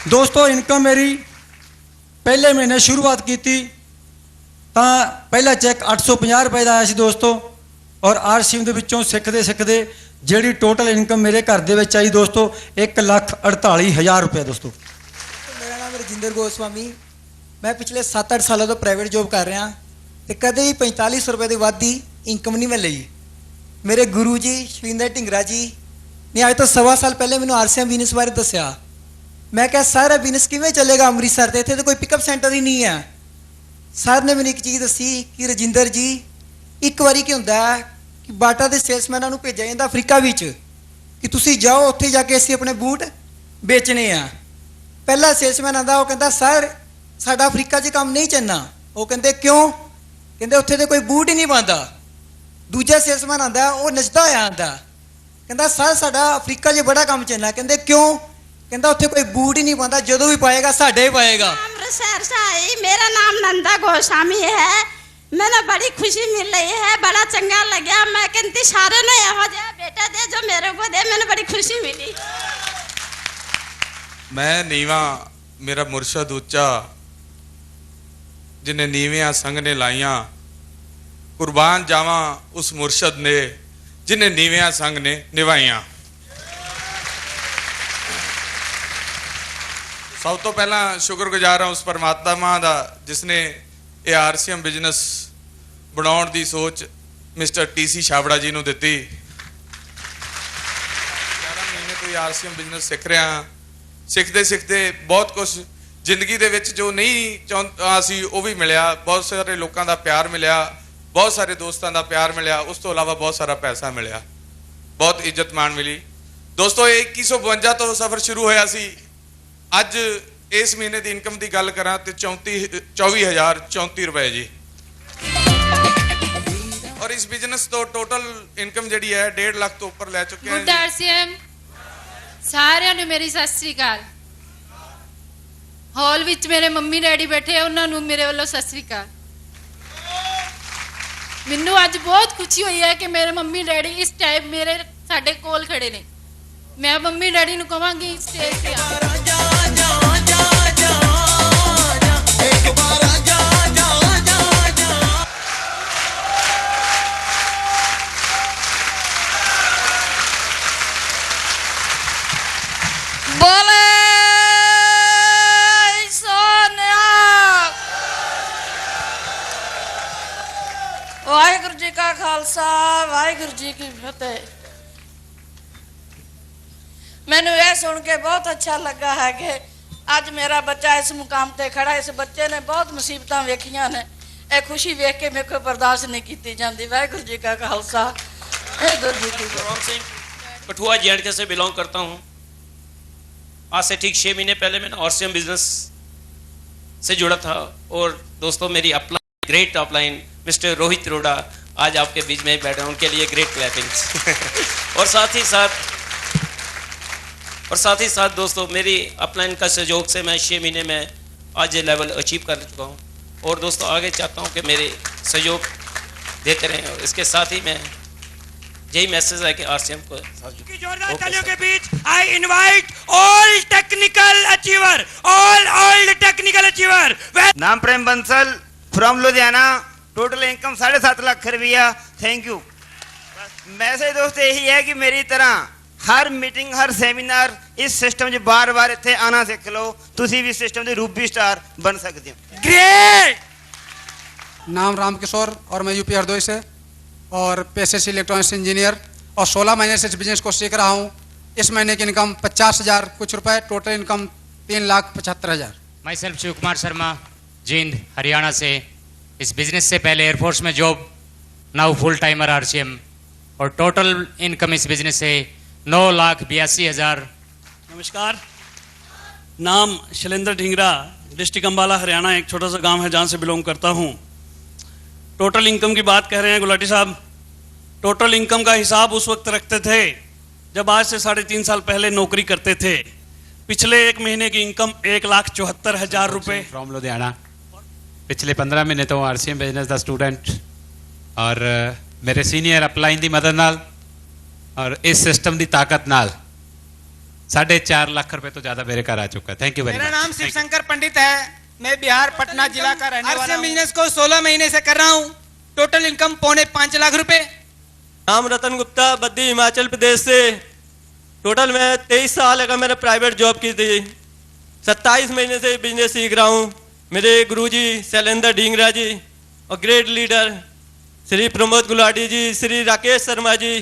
दोस्तों इनकम मेरी पहले महीने शुरुआत की तो पहला चैक 850 रुपए का आया सी दोस्तों और आरसीएम के विचों सिखते सिखते जी टोटल इनकम मेरे घर दे विच आई दोस्तों 1,48,000 रुपये दोस्तों मेरा नाम रजिंदर गोस्वामी ਮੈਂ ਪਿਛਲੇ 7-8 ਸਾਲਾਂ ਤੋਂ ਪ੍ਰਾਈਵੇਟ ਜੌਬ ਕਰ ਰਿਹਾ ਤੇ ਕਦੇ ਵੀ 4500 ਰੁਪਏ ਦੀ ਵੱਧ ਦੀ ਇਨਕਮ ਨਹੀਂ ਮੈਂ ਲਈ। ਮੇਰੇ ਗੁਰੂ ਜੀ ਸ਼ਵਿੰਦਰ ਢਿੰਗਰਾ ਜੀ ਨੇ ਅੱਜ ਤੋਂ 1.25 ਸਾਲ ਪਹਿਲੇ ਮੈਨੂੰ ਆਰਸੀਐਮ ਬਿਜ਼ਨਸ ਬਾਰੇ ਦੱਸਿਆ। ਮੈਂ ਕਿਹਾ ਸਾਰਾ ਬਿਜ਼ਨਸ ਕਿਵੇਂ ਚੱਲੇਗਾ ਅੰਮ੍ਰਿਤਸਰ ਤੇ, ਇੱਥੇ ਤਾਂ ਕੋਈ ਪਿਕਅਪ ਸੈਂਟਰ ਹੀ ਨਹੀਂ ਹੈ। ਸਰ ਨੇ ਮੈਨੂੰ ਇੱਕ ਚੀਜ਼ ਦੱਸੀ ਕਿ ਰਜਿੰਦਰ ਜੀ ਇੱਕ ਵਾਰੀ ਕੀ ਹੁੰਦਾ ਹੈ ਕਿ ਬਾਟਾ ਦੇ ਸੇਲਸਮੈਨਾਂ ਨੂੰ ਭੇਜਿਆ ਜਾਂਦਾ ਅਫਰੀਕਾ ਵਿੱਚ ਕਿ ਤੁਸੀਂ ਜਾਓ ਉੱਥੇ ਜਾ ਕੇ ਅਸੀਂ ਆਪਣੇ ਬੂਟ ਵੇਚਣੇ ਆ। ਪਹਿਲਾ ਸੇਲਸਮੈਨ ਆਂਦਾ, ਉਹ ਕਹਿੰਦਾ ਸਰ ਸਾਡਾ ਅਫਰੀਕਾ 'ਚ ਕੰਮ ਨਹੀਂ ਚੱਲਣਾ। ਉਹ ਕਹਿੰਦੇ ਕਿਉਂ? ਕਹਿੰਦੇ ਉੱਥੇ ਤੇ ਕੋਈ ਬੂਟ ਹੀ ਨਹੀਂ ਪਾਉਂਦਾ। ਦੂਜਾ ਸੇਲਸਮੈਨ ਆਂਦਾ, ਉਹ ਨੱਚਦਾ ਹੋਇਆ ਆਂਦਾ, ਕਹਿੰਦਾ ਸਰ ਸਾਡਾ ਅਫਰੀਕਾ 'ਚ ਬੜਾ ਕੰਮ ਚੱਲਣਾ। ਕਹਿੰਦੇ ਕਿਉਂ? ਕਹਿੰਦਾ ਉੱਥੇ ਕੋਈ ਬੂਟ ਹੀ ਨਹੀਂ ਪਾਉਂਦਾ, ਜਦੋਂ ਵੀ ਪਾਏਗਾ ਸਾਡੇ ਹੀ ਪਾਏਗਾ। अमृतसर से आई, मेरा नाम नंदा गोस्वामी है। मैंने बड़ी खुशी मिल रही है, बड़ा चंगा लगा। मैं कहती सारे ने यहो जा बेटा दे जो मेरे को दे, मैंने बड़ी खुशी मिली। मैं नीवा मेरा मुर्शद उच्चा, जिन्हें नीवियां संग ने लाइया, कुर्बान जावा उस मुर्शद ने जिन्हें नीवियां संग ने निभाइया। सब तो पहला शुक्रगुजार हाँ उस परमात्मा का जिसने ये आरसीएम बिजनेस बनाने की सोच मिस्टर टीसी छाबड़ा जी को दी। 11 महीने तो ये आरसीएम बिजनेस सीख रहा हाँ। सीखते सीखते बहुत कुछ जिंदगी दे विच जो नहीं चाहता सी वो भी मिलिया। बहुत सारे लोगों का प्यार मिलिया, बहुत सारे दोस्तों का प्यार मिलिया, उस तो इलावा बहुत सारा पैसा मिलिया, बहुत इज्जत मान मिली। दोस्तों 2152 तो सफ़र शुरू होया सी। अज इस महीने की इनकम की गल करा तो 24,034 रुपए जी। और इस बिजनेस तो टोटल इनकम जी है 1.5 लाख तो ऊपर लै चुके हैं। गुड आरसीएम सारिਆਂ ਨੂੰ ਮੇਰੀ ਸਤਿ ਸ੍ਰੀ ਅਕਾਲ। ਹਾਲ ਵਿੱਚ ਮੇਰੇ ਮੰਮੀ ਡੈਡੀ ਬੈਠੇ ਆ, ਉਹਨਾਂ ਨੂੰ ਮੇਰੇ ਵੱਲੋਂ ਸਤਿ ਸ੍ਰੀ ਅਕਾਲ। ਮੈਨੂੰ ਅੱਜ ਬਹੁਤ ਖੁਸ਼ੀ ਹੋਈ ਹੈ ਕਿ ਮੇਰੇ ਮੰਮੀ ਡੈਡੀ ਇਸ ਟਾਈਮ ਮੇਰੇ ਸਾਡੇ ਕੋਲ ਖੜੇ ਨੇ। ਮੈਂ ਮੰਮੀ ਡੈਡੀ ਨੂੰ ਕਹਾਂਗੀ ਸਟੇਜ ਤੇ ਆ। ਵਾਹਿਗੁਰੂ ਜੀ ਕਾ ਖਾਲਸਾ ਵਾਹਿਗੁਰੂ ਜੀ ਕੀ ਫਤਿਹ। ਮੈਨੂੰ ਇਹ ਸੁਣ ਕੇ ਬਹੁਤ ਅੱਛਾ ਲੱਗਾ ਹੈ ਕਿ ਅੱਜ ਮੇਰਾ ਬੱਚਾ ਇਸ ਮੁਕਾਮ ਤੇ ਖੜਾ। ਇਸ ਬੱਚੇ ਨੇ ਬਹੁਤ ਮੁਸੀਬਤਾਂ ਵੇਖੀਆਂ ਨੇ, ਇਹ ਖੁਸ਼ੀ ਵੇਖ ਕੇ ਮੇਰੇ ਕੋਲ ਬਰਦਾਸ਼ਤ नहीं की जाती। वाहिगुरु जी का खालसा वाहिगुरु जी की फतेह। कठुआ जेएंडके से बिलोंग करता हूँ। आज से ठीक 6 महीने पहले मैंने आरसीएम बिजनेस से जुड़ा था। और दोस्तों मेरी upline great upline mister Rohit Arora आज आपके बीच में बैठे हैं, उनके लिए ग्रेट क्लैपिंग्स। और साथ ही साथ दोस्तों मेरी अपलाइन का सहयोग से मैं 6 महीने में आज ये लेवल अचीव कर चुका हूँ। और दोस्तों आगे चाहता हूँ कि मेरे सहयोग देते रहें। और इसके साथ ही मैं यही मैसेज है कि आरसीएम को जोरदार तालियों के बीच I invite all technical achiever, all technical achiever. नाम Prem Bansal from Ludhiana. Total income 7.5 lakh रुपया। Thank you. मैसेज दोस्तों यही है कि मेरी तरह हर मीटिंग हर सेमिनार इस सिस्टम च बार बार इतने आना सीख लो, तुसी भी सिस्टम के रूबी स्टार बन सकते हो। ग्रेट। नाम रामकिशोर और मैं यूपी हरदोई से और पेशे से इलेक्ट्रॉनिक्स इंजीनियर और 16 महीने से इस बिजनेस को सीख रहा हूँ। इस महीने की इनकम 50,000 कुछ रुपए, total income 3,75,000। Myself Shiv Kumar Sharma, Jind Haryana से। इस बिजनेस से पहले एयरफोर्स में job, now full timer RCM. और टोटल इनकम इस बिजनेस से 9,82,000। नमस्कार, नाम शैलेंद्र ढिंगरा, डिस्ट्रिक्ट अम्बाला हरियाणा, एक छोटा सा गांव है जहां से बिलोंग करता हूं। टोटल इनकम की बात कह रहे हैं गुलाटी साहब। टोटल इनकम का हिसाब उस वक्त रखते थे जब आज से 3.5 साल पहले नौकरी करते थे। पिछले 1 महीने की इनकम 1,74,000 रुपये। फ्रॉम लुधियाना। पिछले 15 महीने तो आरसीएम बिजनेस का स्टूडेंट और मेरे सीनियर अपलाइन की मदद नाल और इस सिस्टम की ताकत नाल 4.5 लाख रुपए तो ज्यादा मेरे घर आ चुका है। Thank you very much. मेरा नाम शिव शंकर पंडित है, मैं बिहार पटना जिला का रहने वाला हूं। बिजनेस को 16 महीने से कर रहा हूं। टोटल इनकम 4.5 लाख रुपए। नाम रतन गुप्ता, बद्दी हिमाचल प्रदेश से। टोटल मैं 23 साल का मैंने प्राइवेट जॉब की थी। 27 महीने से बिजनेस सीख रहा हूँ। मेरे गुरुजी शैलेंद्र ढींगरा जी और ग्रेट लीडर श्री प्रमोद गुलाटी जी, श्री राकेश शर्मा जी।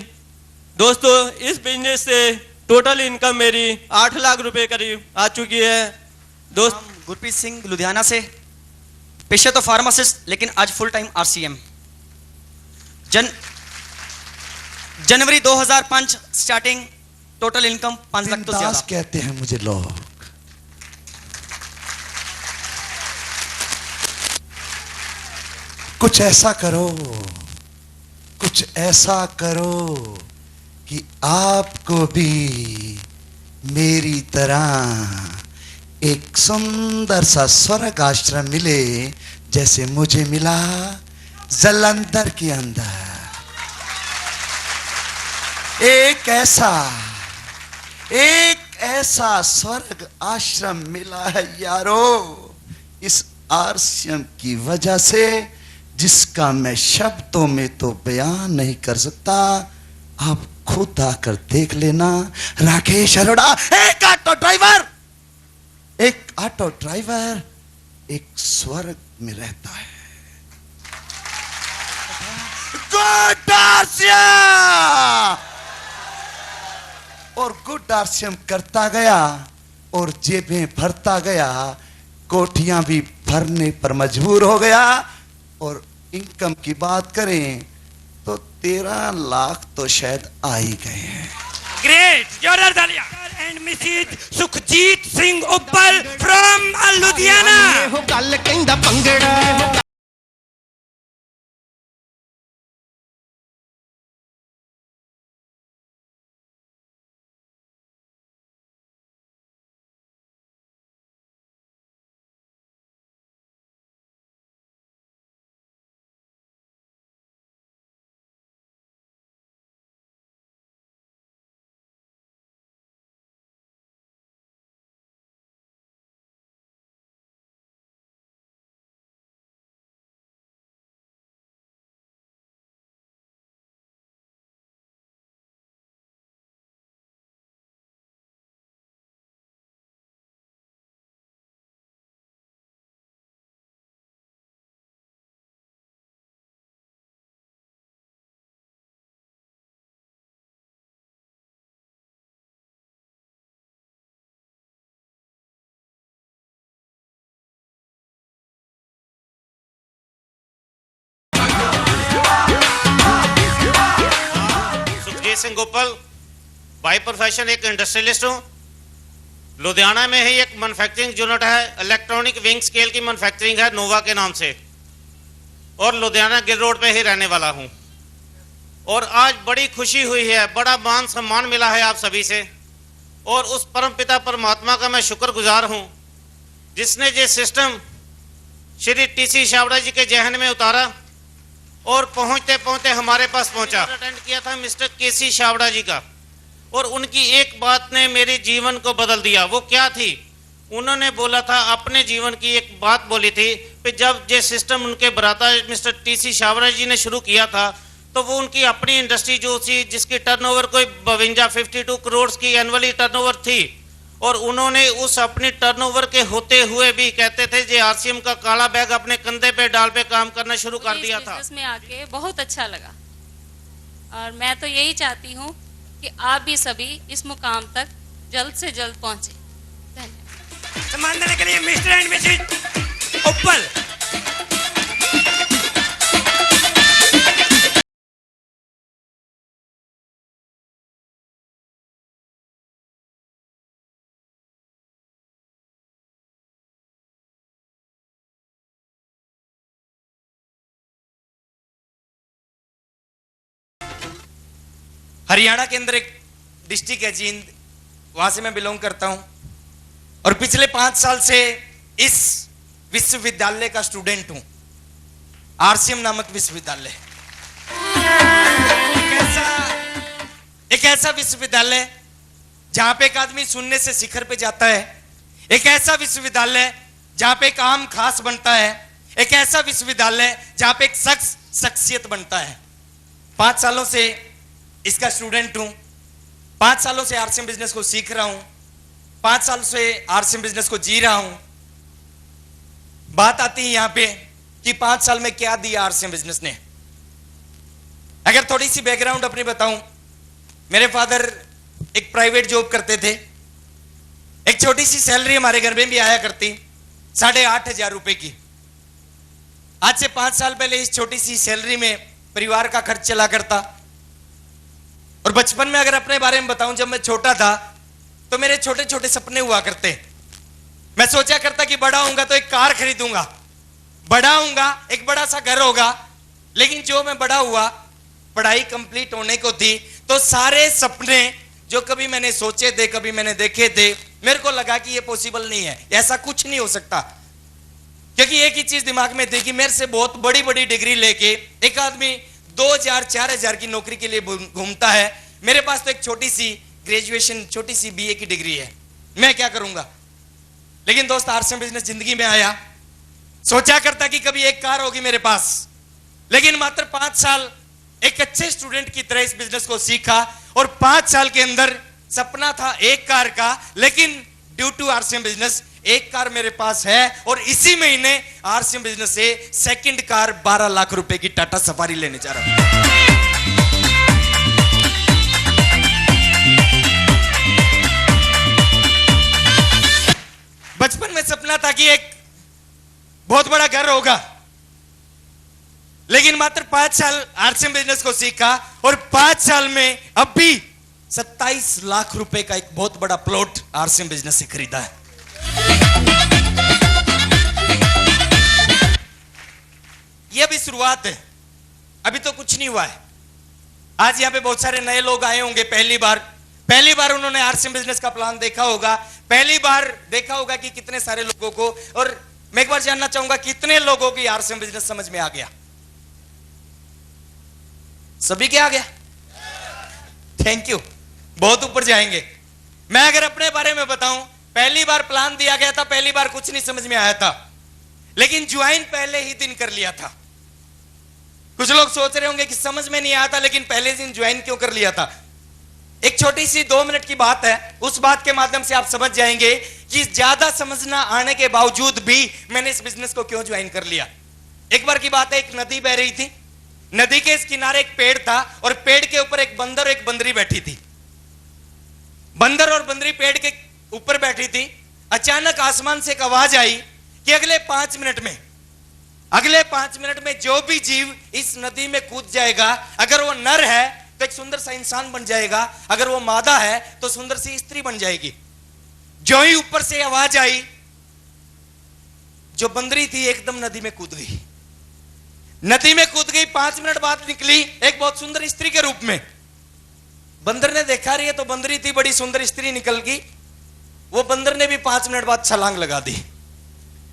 दोस्तों, इस बिजनेस से टोटल इनकम मेरी 8 लाख रुपए करीब आ चुकी है। दोस्त गुरप्रीत सिंह लुधियाना से, पेशे तो फार्मासिस्ट लेकिन आज फुल टाइम आरसीएम। जनवरी 2005 स्टार्टिंग, टोटल इनकम 5 लाख तो ज्यादा। कहते हैं मुझे लोग। कुछ ऐसा करो, कुछ ऐसा करो कि आपको भी मेरी तरह एक सुंदर सा स्वर्ग आश्रम मिले जैसे मुझे मिला जलंधर के अंदर। एक ऐसा स्वर्ग आश्रम मिला है यारो, इस आरसीएम की वजह से, जिसका मैं शब्दों में तो बयान नहीं कर सकता। आप खुद आकर देख लेना। राकेश अरोड़ा एक ऑटो ड्राइवर एक स्वर्ग में रहता है। गुड आरसीएम और गुड आरसीएम करता गया और जेबें भरता गया, कोठियां भी भरने पर मजबूर हो गया। और इनकम की बात करें तो 13 लाख तो शायद आ ही गए हैं। ग्रेट, जोरदार तालियां। And Mrs Sukhjeet Singh Uppal from Ludhiana. गल कहंदा पंगड़ा। सिंह गोपाल, बाय प्रोफेशन एक इंडस्ट्रियलिस्ट हूँ। लुधियाना में ही एक मैन्युफैक्चरिंग यूनिट है, इलेक्ट्रॉनिक विंग स्केल की मैन्युफैक्चरिंग है नोवा के नाम से, और लुधियाना गिल रोड पे ही रहने वाला हूँ। और आज बड़ी खुशी हुई है, बड़ा मान सम्मान मिला है आप सभी से, और उस परम पिता परमात्मा का मैं शुक्रगुजार हूँ जिसने ये सिस्टम श्री टीसी छाबड़ा जी के जहन में उतारा और पहुंचते पहुंचते हमारे पास पहुंचा। अटेंड किया था मिस्टर केसी छाबड़ा जी का, और उनकी एक बात ने मेरे जीवन को बदल दिया। वो क्या थी? उन्होंने बोला था, अपने जीवन की एक बात बोली थी कि जब ये सिस्टम उनके बराता मिस्टर टीसी छाबड़ा जी ने शुरू किया था तो वो उनकी अपनी इंडस्ट्री जो थी जिसकी टर्नओवर कोई 52 करोड़ की एनुअली टर्नओवर थी, और उन्होंने उस अपनी टर्नओवर के होते हुए भी कहते थे जे आरसीएम का काला बैग अपने कंधे पे डाल पे काम करना शुरू कर दिया था। इसमें आके बहुत अच्छा लगा, और मैं तो यही चाहती हूँ कि आप भी सभी इस मुकाम तक जल्द से जल्द पहुंचे। धन्यवाद। सम्मान देने के लिए मिस्टर एंड मिसेज उप्पल। हरियाणा के अंदर एक डिस्ट्रिक्ट है जींद, वहां से मैं बिलोंग करता हूं, और पिछले 5 साल से इस विश्वविद्यालय का स्टूडेंट हूं, आरसीएम नामक विश्वविद्यालय। एक ऐसा विश्वविद्यालय जहां पे एक आदमी शून्य से शिखर पे जाता है, एक ऐसा विश्वविद्यालय जहां पे एक आम खास बनता है, एक ऐसा विश्वविद्यालय जहां पे एक शख्स शख्सियत बनता है। 5 सालों से इसका स्टूडेंट हूं, 5 सालों से आरसीएम बिजनेस को सीख रहा हूं, 5 साल से आरसीएम बिजनेस को जी रहा हूं। बात आती है यहां पे कि 5 साल में क्या दिया आरसीएम बिजनेस ने। अगर थोड़ी सी बैकग्राउंड अपनी बताऊं, मेरे फादर एक प्राइवेट जॉब करते थे। एक छोटी सी सैलरी हमारे घर में भी आया करती, 8,500 रुपए की। आज से 5 साल पहले इस छोटी सी सैलरी में परिवार का खर्च चला करता। और बचपन में अगर अपने बारे में बताऊं, जब मैं छोटा था तो मेरे छोटे छोटे सपने हुआ करते। मैं सोचा करता कि बड़ा होऊंगा तो एक कार खरीदूंगा, बड़ा होऊंगा एक बड़ा सा घर होगा। लेकिन जो मैं बड़ा हुआ, पढ़ाई कंप्लीट होने को थी, तो सारे सपने जो कभी मैंने सोचे थे, कभी मैंने देखे थे, मेरे को लगा कि ये पॉसिबल नहीं है, ऐसा कुछ नहीं हो सकता। क्योंकि एक ही चीज दिमाग में थी कि मेरे से बहुत बड़ी बड़ी डिग्री लेके एक आदमी 2,000-4,000 की नौकरी के लिए घूमता है, मेरे पास तो एक छोटी सी ग्रेजुएशन, छोटी सी बीए की डिग्री है, मैं क्या करूंगा। लेकिन दोस्त, आरसीएम बिजनेस जिंदगी में आया। सोचा करता कि कभी एक कार होगी मेरे पास, लेकिन मात्र 5 साल एक अच्छे स्टूडेंट की तरह इस बिजनेस को सीखा। और 5 साल के अंदर सपना था एक कार का, लेकिन ड्यू टू आरसीएम बिजनेस एक कार मेरे पास है। और इसी महीने आरसीएम बिजनेस से सेकंड कार 12 लाख रुपए की टाटा सफारी लेने जा रहा हूं। बचपन में सपना था कि एक बहुत बड़ा घर होगा, लेकिन मात्र 5 साल आरसीएम बिजनेस को सीखा और 5 साल में अभी 27 लाख रुपए का एक बहुत बड़ा प्लॉट आरसीएम बिजनेस से खरीदा है। यह भी शुरुआत है, अभी तो कुछ नहीं हुआ है। आज यहां पे बहुत सारे नए लोग आए होंगे, पहली बार उन्होंने आरसीएम बिजनेस का प्लान देखा होगा, पहली बार देखा होगा कि कितने सारे लोगों को। और मैं एक बार जानना चाहूंगा कितने लोगों की आरसीएम बिजनेस समझ में आ गया? सभी के आ गया? थैंक यू, बहुत ऊपर जाएंगे। मैं अगर अपने बारे में बताऊं, पहली बार प्लान दिया गया था, पहली बार कुछ नहीं समझ में आया था, लेकिन ज्वाइन पहले ही दिन कर लिया था। कुछ लोग सोच रहे होंगे कि समझ में नहीं आया था, लेकिन पहले दिन ज्वाइन क्यों कर लिया था। एक छोटी सी 2 मिनट की बात है, उस बात के माध्यम से आप समझ जाएंगे कि ज्यादा समझना आने के बावजूद भी मैंने इस बिजनेस को क्यों ज्वाइन कर लिया। एक बार की बात है, एक नदी बह रही थी, नदी के इस किनारे एक पेड़ था और पेड़ के ऊपर एक बंदर और एक बंदरी बैठी थी। बंदर और बंदरी पेड़ के ऊपर बैठी थी। अचानक आसमान से एक आवाज आई कि अगले 5 मिनट में जो भी जीव इस नदी में कूद जाएगा, अगर वो नर है तो एक सुंदर सा इंसान बन जाएगा, अगर वो मादा है तो सुंदर सी स्त्री बन जाएगी। जो ही ऊपर से आवाज आई, जो बंदरी थी एकदम नदी में कूद गई। नदी में कूद गई, 5 मिनट बाद निकली एक बहुत सुंदर स्त्री के रूप में। बंदर ने देखा रही है तो बंदरी थी, बड़ी सुंदर स्त्री निकल गई। वो बंदर ने भी 5 मिनट बाद छलांग लगा दी।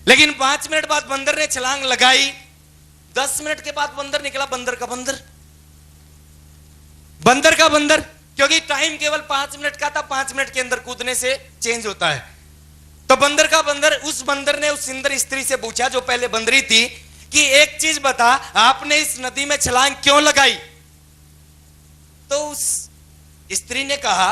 लेकिन 5 मिनट बाद बंदर ने छलांग लगाई, 10 मिनट के बाद बंदर निकला बंदर का बंदर, क्योंकि टाइम केवल 5 मिनट का था, 5 मिनट के अंदर कूदने से चेंज होता है। तो बंदर का बंदर, उस बंदर ने उस सुंदर स्त्री से पूछा जो पहले बंदरी थी कि एक चीज बता, आपने इस नदी में छलांग क्यों लगाई? तो उस स्त्री ने कहा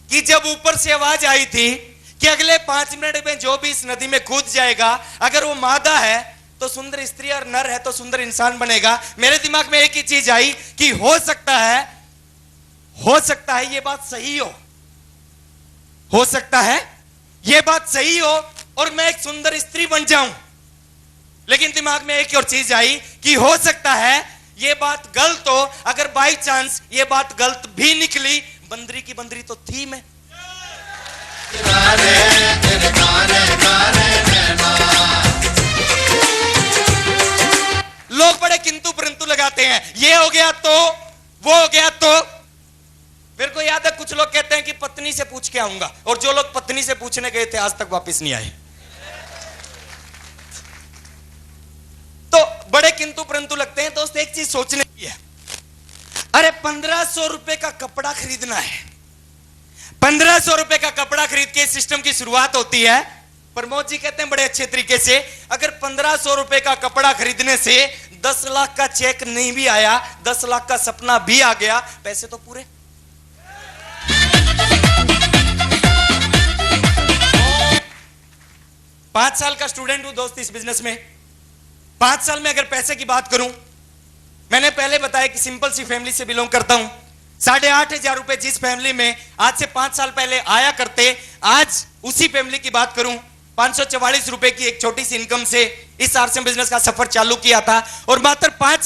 कि जब ऊपर से आवाज आई थी कि अगले 5 मिनट में जो भी इस नदी में कूद जाएगा, अगर वो मादा है तो सुंदर स्त्री और नर है तो सुंदर इंसान बनेगा। मेरे दिमाग में एक ही चीज आई कि हो सकता है ये बात सही हो सकता है ये बात सही हो और मैं एक सुंदर स्त्री बन जाऊं। लेकिन दिमाग में एक और चीज आई कि हो सकता है ये बात गलत हो। अगर बाई चांस ये बात गलत भी निकली, बंदरी की बंदरी तो थी मैं। लोग बड़े किंतु परंतु लगाते हैं, ये हो गया तो वो हो गया तो। मेरे को याद है कुछ लोग कहते हैं कि पत्नी से पूछ के आऊंगा, और जो लोग पत्नी से पूछने गए थे आज तक वापस नहीं आए। तो बड़े किंतु परंतु लगते हैं। दोस्त, एक चीज सोचने की है, अरे 1500 रुपए का कपड़ा खरीदना है, 1500 रुपए का कपड़ा खरीद के सिस्टम की शुरुआत होती है। प्रमोद जी कहते हैं बड़े अच्छे तरीके से, अगर 1500 रुपए का कपड़ा खरीदने से 10 लाख का चेक नहीं भी आया, 10 लाख का सपना भी आ गया, पैसे तो पूरे। 5 साल का स्टूडेंट हूं दोस्त इस बिजनेस में। 5 साल में अगर पैसे की बात करूं, मैंने पहले बताया कि सिंपल सी फैमिली से बिलोंग करता हूं। 8,500 रुपए जिस फैमिली में आज से 5 साल पहले आया करते, आज उसी फैमिली की बात करूं, 544 रुपए की एक छोटी सी इनकम से इस आरसीएम बिजनेस का सफर चालू किया था। और मात्र 5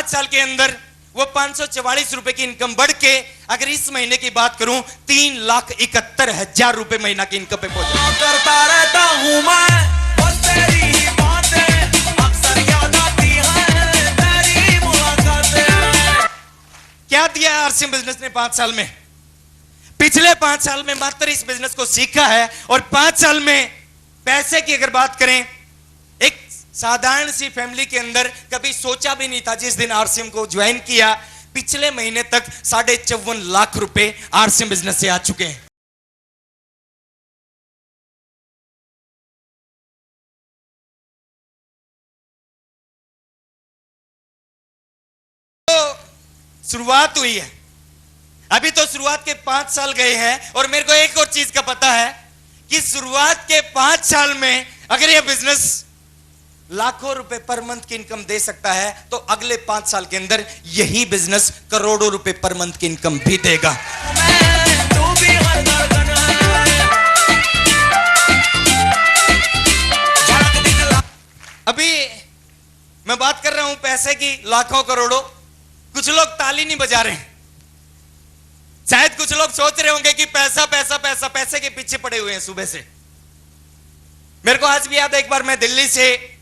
साल के अंदर वो 544 रुपए की इनकम बढ़ के अगर इस महीने की बात करूं 3,71,000 रुपए महीना की इनकम पे पहुंचा। करता रहता हूं मैं, वो तेरी ही बातें अक्सर याद आती हैं, तेरी मुलाकातें। क्या दिया है आरसीएम बिजनेस ने 5 साल में? पिछले 5 साल में मात्र इस बिजनेस को सीखा है। और 5 साल में पैसे की अगर बात करें, एक साधारण सी फैमिली के अंदर कभी सोचा भी नहीं था जिस दिन आरसीएम को ज्वाइन किया, पिछले महीने तक 54.5 लाख रुपए आरसीएम बिजनेस से आ चुके हैं। तो शुरुआत हुई है, अभी तो शुरुआत के 5 साल गए हैं। और मेरे को एक और चीज का पता है कि शुरुआत के 5 साल में अगर यह बिजनेस लाखों रुपए पर मंथ की इनकम दे सकता है, तो अगले 5 साल के अंदर यही बिजनेस करोड़ों रुपए पर मंथ की इनकम भी देगा। अभी मैं बात कर रहा हूं पैसे की, लाखों करोड़ों। कुछ लोग ताली नहीं बजा रहे हैं। शायद कुछ लोग सोच रहे होंगे कि पैसा पैसा पैसा, पैसे के पीछे पड़े हुए हैं सुबह से। मेरे को आज भी याद है, एक बार मैं दिल्ली से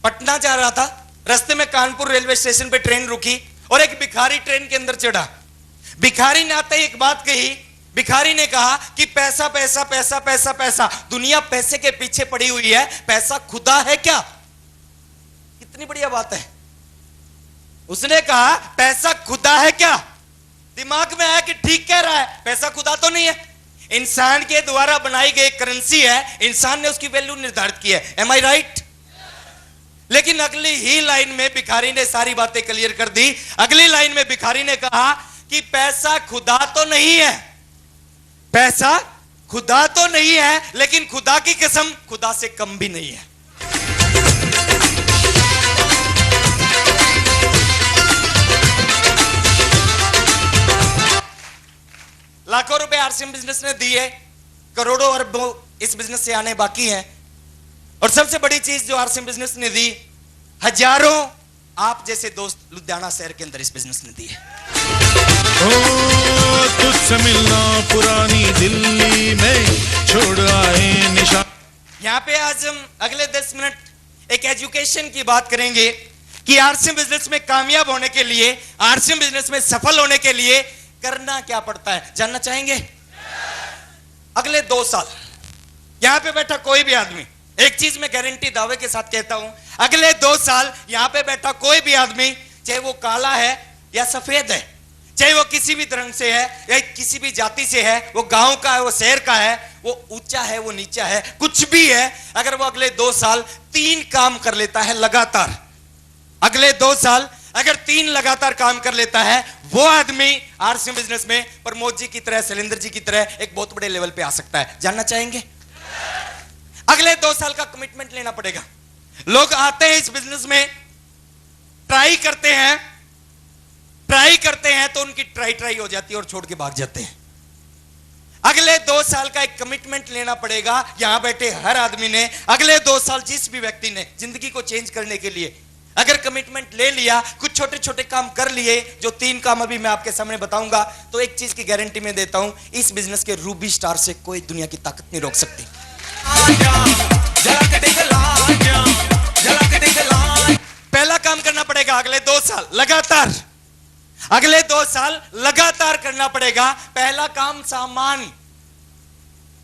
पटना जा रहा था, रास्ते में कानपुर रेलवे स्टेशन पे ट्रेन रुकी और एक भिखारी ट्रेन के अंदर चढ़ा। भिखारी ने आते ही एक बात कही, भिखारी ने कहा कि पैसा पैसा पैसा पैसा पैसा, दुनिया पैसे के पीछे पड़ी हुई है, पैसा खुदा है क्या? कितनी बढ़िया बात है। उसने कहा पैसा खुदा है क्या? दिमाग में आया कि ठीक कह रहा है, पैसा खुदा तो नहीं है, इंसान के द्वारा बनाई गई करेंसी है, इंसान ने उसकी वैल्यू निर्धारित की है। एम आई राइट? लेकिन अगली ही लाइन में भिखारी ने सारी बातें क्लियर कर दी। अगली लाइन में भिखारी ने कहा कि पैसा खुदा तो नहीं है, पैसा खुदा तो नहीं है, लेकिन खुदा की कसम खुदा से कम भी नहीं है। लाखों रुपए आरसीएम बिजनेस ने दिए, करोड़ों अरबों इस बिजनेस से आने बाकी हैं। और सबसे बड़ी चीज जो आरसीएम बिजनेस ने दी, हजारों आप जैसे दोस्त लुधियाना शहर के अंदर इस बिजनेस ने दी है। तुझसे मिलना पुरानी दिल्ली में छोड़ आए निशान। यहाँ पे आज हम अगले 10 मिनट एक एजुकेशन की बात करेंगे कि आरसीएम बिजनेस में कामयाब होने के लिए, आरसीएम बिजनेस में सफल होने के लिए करना क्या पड़ता है, जानना चाहेंगे? अगले 2 साल यहां पे बैठा कोई भी आदमी, एक चीज मैं गारंटी दावे के साथ कहता हूं, अगले 2 साल यहां पे बैठा कोई भी आदमी, चाहे वो काला है या सफेद है, चाहे वो किसी भी रंग से है या किसी भी जाति से है, वो गांव का है, वो शहर का है, वो ऊंचा है, वो नीचा है, कुछ भी है, अगर वो अगले 2 साल 3 काम कर लेता है लगातार, अगले 2 साल अगर 3 लगातार काम कर लेता है, वो आदमी आरसीएम बिजनेस में प्रमोद जी की तरह, शैलेंद्र जी की तरह एक बहुत बड़े लेवल पे आ सकता है। जानना चाहेंगे? अगले 2 साल का कमिटमेंट लेना पड़ेगा। लोग आते हैं इस बिजनेस में, ट्राई करते हैं तो उनकी ट्राई हो जाती है और छोड़ के भाग जाते हैं। अगले 2 साल का एक कमिटमेंट लेना पड़ेगा यहां बैठे हर आदमी ने। अगले 2 साल जिस भी व्यक्ति ने जिंदगी को चेंज करने के लिए अगर कमिटमेंट ले लिया, कुछ छोटे छोटे काम कर लिए, जो 3 काम अभी मैं आपके सामने बताऊंगा, तो एक चीज की गारंटी मैं देता हूं, इस बिजनेस के रूबी स्टार से कोई दुनिया की ताकत नहीं रोक सकती। पहला काम करना पड़ेगा अगले 2 साल लगातार, अगले 2 साल लगातार करना पड़ेगा। पहला काम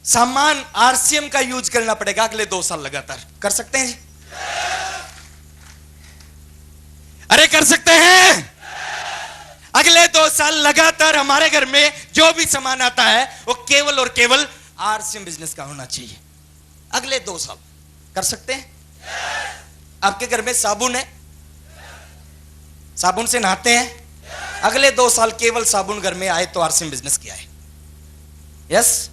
सामान आरसीएम का यूज करना पड़ेगा अगले 2 साल लगातार। कर सकते हैं जी? अरे कर सकते हैं? अगले 2 साल लगातार हमारे घर में जो भी सामान आता है वो केवल और केवल आरसीएम बिजनेस का होना चाहिए। अगले 2 साल कर सकते हैं? आपके घर में साबुन है, साबुन से नहाते हैं, अगले 2 साल केवल साबुन घर में आए तो आरसीएम बिजनेस किया है। यस?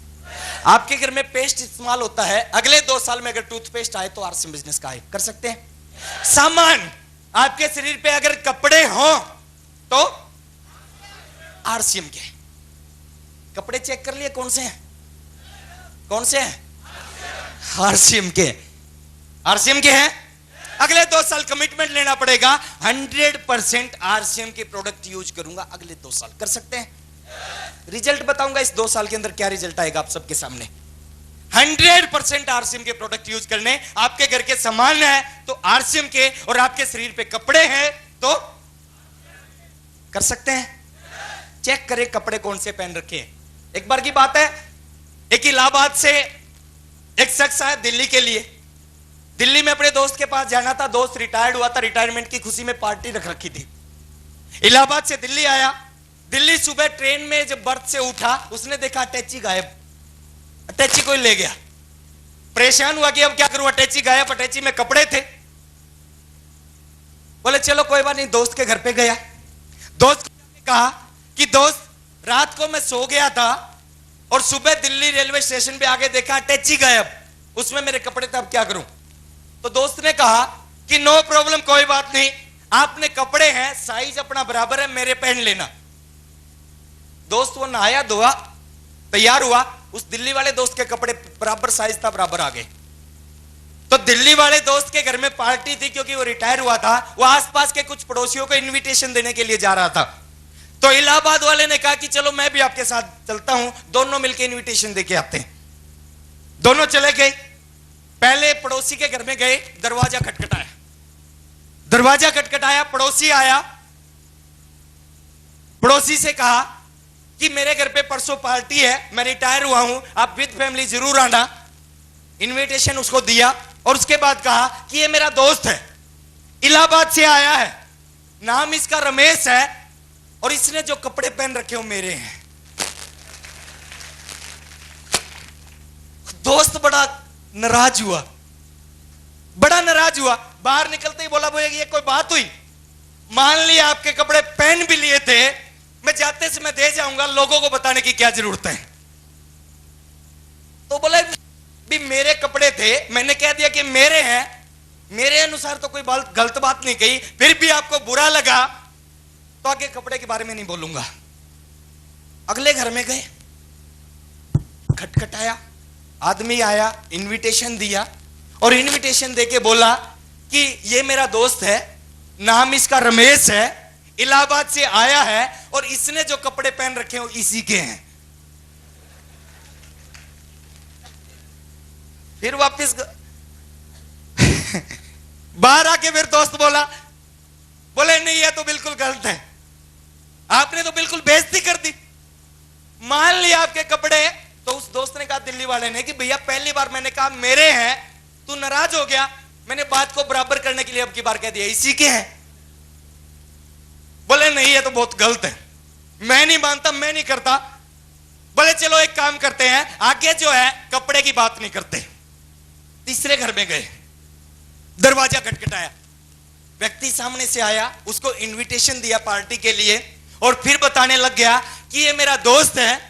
आपके घर में पेस्ट इस्तेमाल होता है, अगले 2 साल में अगर टूथपेस्ट आए तो आरसीएम बिजनेस का आए, कर सकते हैं। सामान आपके शरीर पे अगर कपड़े हों तो आरसीएम के। कपड़े चेक कर लिए कौन से हैं, कौन से हैं? आरसीएम के, आरसीएम के हैं। अगले 2 साल कमिटमेंट लेना पड़ेगा, 100% आरसीएम के प्रोडक्ट यूज करूंगा अगले 2 साल, कर सकते हैं। रिजल्ट बताऊंगा इस 2 साल के अंदर क्या रिजल्ट आएगा आप सबके सामने। 100% आरसीएम के प्रोडक्ट यूज करने। आपके घर के सामान है तो आरसीएम के, और आपके शरीर पे कपड़े हैं तो कर सकते हैं। चेक करें कपड़े कौन से पहन रखे हैं। एक बार की बात है, एक इलाहाबाद से एक शख्स आया दिल्ली के लिए। दिल्ली में अपने दोस्त के पास जाना था, दोस्त रिटायर्ड हुआ था, रिटायरमेंट की खुशी में पार्टी रख रखी थी। इलाहाबाद से दिल्ली आया। दिल्ली सुबह ट्रेन में जब बर्थ से उठा, उसने देखा अटैची गायब, अटैची कोई ले गया। परेशान हुआ कि अब क्या करूं, अटैची गायब, अटैची में कपड़े थे। बोले चलो कोई बात नहीं, दोस्त के घर पे गया। दोस्त ने कहा कि दोस्त रात को मैं सो गया था और सुबह दिल्ली रेलवे स्टेशन पे आके देखा अटैची गायब, उसमें मेरे कपड़े थे, अब क्या करूं। तो दोस्त ने कहा कि नो प्रॉब्लम, कोई बात नहीं, आपने कपड़े हैं, साइज अपना बराबर है, मेरे पहन लेना। दोस्त वो नहाया धोया, तैयार हुआ, उस दिल्ली वाले दोस्त के कपड़े बराबर साइज था, बराबर आ गए। तो दिल्ली वाले दोस्त के घर में पार्टी थी, क्योंकि वो रिटायर हुआ था, वो आसपास के कुछ पड़ोसियों को इनविटेशन देने के लिए जा रहा था। तो इलाहाबाद वाले ने कहा कि चलो मैं भी आपके साथ चलता हूं, दोनों मिलकर इनविटेशन देके आते हैं। दोनों चले गए। पहले पड़ोसी के घर में गए, दरवाजा खटखटाया, दरवाजा खटखटाया, पड़ोसी आया। पड़ोसी से कहा कि मेरे घर पे परसों पार्टी है, मैं रिटायर हुआ हूं, आप विद फैमिली जरूर आना। इनविटेशन उसको दिया और उसके बाद कहा कि ये मेरा दोस्त है, इलाहाबाद से आया है, नाम इसका रमेश है, और इसने जो कपड़े पहन रखे हो मेरे हैं। दोस्त बड़ा नाराज हुआ, बड़ा नाराज हुआ। बाहर निकलते ही बोला, बोले ये कोई बात हुई, मान लिया आपके कपड़े पहन भी लिए थे, मैं जाते से मैं दे जाऊंगा, लोगों को बताने की क्या जरूरत है। तो बोले भी मेरे कपड़े थे, मैंने कह दिया कि मेरे हैं, मेरे अनुसार तो कोई गलत बात नहीं कही, फिर भी आपको बुरा लगा तो आगे कपड़े के बारे में नहीं बोलूंगा। अगले घर में गए, खटखटाया, आदमी आया, इनविटेशन दिया, और इनविटेशन देके बोला कि ये मेरा दोस्त है, नाम इसका रमेश है, इलाहाबाद से आया है, और इसने जो कपड़े पहन रखे हो इसी के हैं। फिर वापस बाहर आके फिर दोस्त बोला, बोले नहीं ये तो बिल्कुल गलत है, आपने तो बिल्कुल बेइज्जती कर दी, मान लिया आपके कपड़े। तो उस दोस्त ने कहा दिल्ली वाले ने कि भैया पहली बार मैंने कहा मेरे हैं, तू नाराज हो गया, मैंने बात को बराबर करने के लिए अब की बार कह दिया इसी के हैं। बोले नहीं ये तो बहुत गलत है, मैं नहीं मानता, मैं नहीं करता। बोले चलो एक काम करते हैं, आगे जो है कपड़े की बात नहीं करते। तीसरे घर में गए, दरवाजा खटखटाया, व्यक्ति सामने से आया, उसको इनविटेशन दिया पार्टी के लिए, और फिर बताने लग गया कि ये मेरा दोस्त है,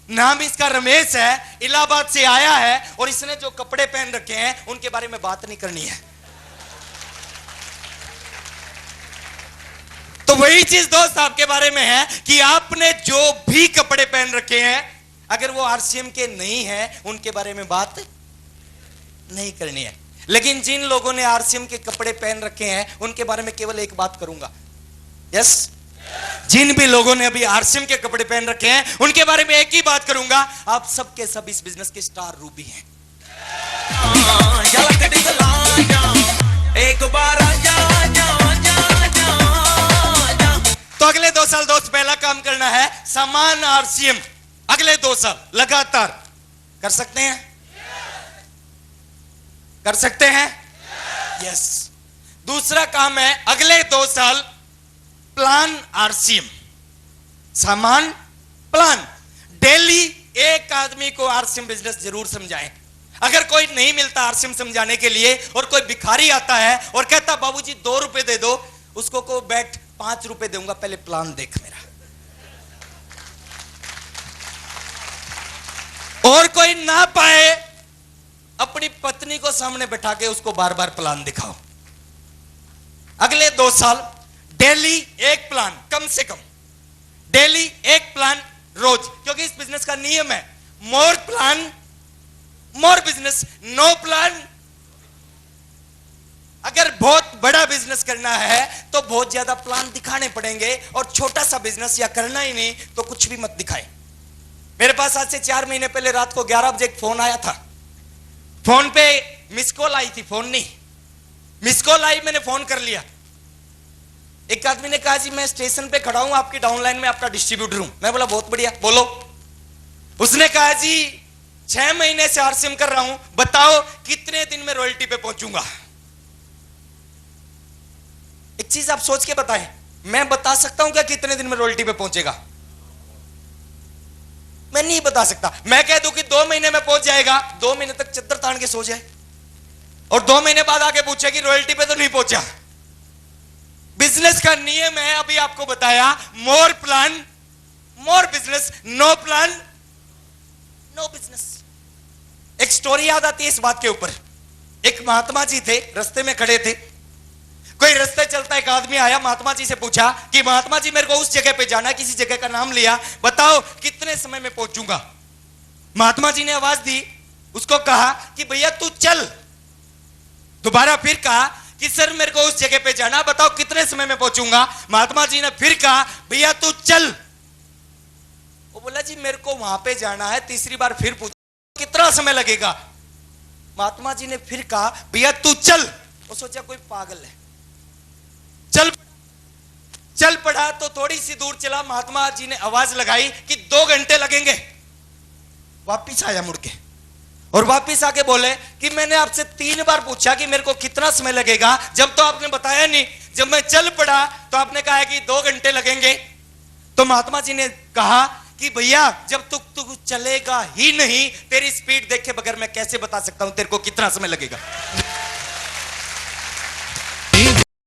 नाम इसका रमेश है, इलाहाबाद से आया है, और इसने जो कपड़े पहन रखे हैं उनके बारे में बात नहीं करनी है। तो वही चीज दोस्त आपके बारे में है कि आपने जो भी कपड़े पहन रखे हैं, अगर वो आरसीएम के नहीं है, उनके बारे में बात नहीं करनी है। लेकिन जिन लोगों ने आरसीएम के कपड़े पहन रखे हैं, उनके बारे में केवल एक बात करूंगा। यस, जिन भी लोगों ने अभी आरसीएम के कपड़े पहन रखे हैं, उनके बारे में एक ही बात करूंगा, आप सबके सब इस बिजनेस के स्टार रूबी हैं। एक बार तो अगले 2 साल दोस्त पहला काम करना है, समान आरसीएम अगले 2 साल लगातार कर सकते हैं, कर सकते हैं। यस। दूसरा काम है अगले 2 साल प्लान आरसीएम, सामान प्लान। डेली एक आदमी को आरसीएम बिजनेस जरूर समझाएं। अगर कोई नहीं मिलता आरसीएम समझाने के लिए, और कोई भिखारी आता है और कहता बाबूजी 2 रुपए दे दो, उसको को बैठ 5 रुपए दूंगा, पहले प्लान देख मेरा। और कोई ना पाए, अपनी पत्नी को सामने बैठा के उसको बार बार प्लान दिखाओ। अगले 2 साल डेली एक प्लान, कम से कम डेली एक प्लान रोज, क्योंकि इस बिजनेस का नियम है more plan more business, no plan. अगर बहुत बड़ा बिजनेस करना है तो बहुत ज्यादा प्लान दिखाने पड़ेंगे, और छोटा सा बिजनेस या करना ही नहीं तो कुछ भी मत दिखाए। मेरे पास आज से 4 महीने पहले रात को 11 बजे एक फोन आया था। फोन पे मिस कॉल आई थी, फोन नहीं, मिस कॉल आई, मैंने फोन कर लिया। एक आदमी ने कहा जी मैं स्टेशन पे खड़ा हूं, आपकी डाउनलाइन में आपका डिस्ट्रीब्यूटर हूं। मैं बोला बहुत बढ़िया, बोलो। उसने कहा जी 6 महीने से आरसीएम कर रहा हूं, बताओ कितने दिन में रॉयल्टी पे पहुंचूंगा। एक चीज आप सोच के बताएं, मैं बता सकता हूं क्या कितने दिन में रॉयल्टी पे पहुंचेगा? मैं नहीं बता सकता। मैं कह दूं कि 2 महीने में पहुंच जाएगा, 2 महीने तक चद्दर तान के सो जाए, और 2 महीने बाद आके पूछे कि रॉयल्टी पे तो नहीं पहुंचा। बिजनेस का नियम है, अभी आपको बताया, more plan more business, no plan no business. एक स्टोरी याद आती है इस बात के ऊपर। एक महात्मा जी थे, रास्ते में खड़े थे, कोई रास्ते चलता एक आदमी आया, महात्मा जी से पूछा कि महात्मा जी मेरे को उस जगह पे जाना है, किसी जगह का नाम लिया, बताओ कितने समय में पहुंचूंगा। महात्मा जी ने आवाज दी, उसको कहा कि भैया तू चल। दोबारा फिर कहा कि सर मेरे को उस जगह पे जाना, बताओ कितने समय में पहुंचूंगा। महात्मा जी ने फिर कहा भैया तू चल। वो बोला जी मेरे को वहां पे जाना है। तीसरी बार फिर पूछा कितना समय लगेगा। महात्मा जी ने फिर कहा भैया तू चल। वो सोचा कोई पागल है, चल पड़ा। तो थोड़ी सी दूर चला, महात्मा जी ने आवाज लगाई कि 2 घंटे लगेंगे। वापिस आया मुड़ के, और वापिस आके बोले कि मैंने आपसे 3 बार पूछा कि मेरे को कितना समय लगेगा, जब तो आपने बताया नहीं। जब मैं चल पड़ा तो आपने कहा कि 2 घंटे लगेंगे। तो महात्मा जी ने कहा कि भैया जब तू चलेगा ही नहीं, तेरी स्पीड देखे बगैर मैं कैसे बता सकता हूं तेरे को कितना समय लगेगा।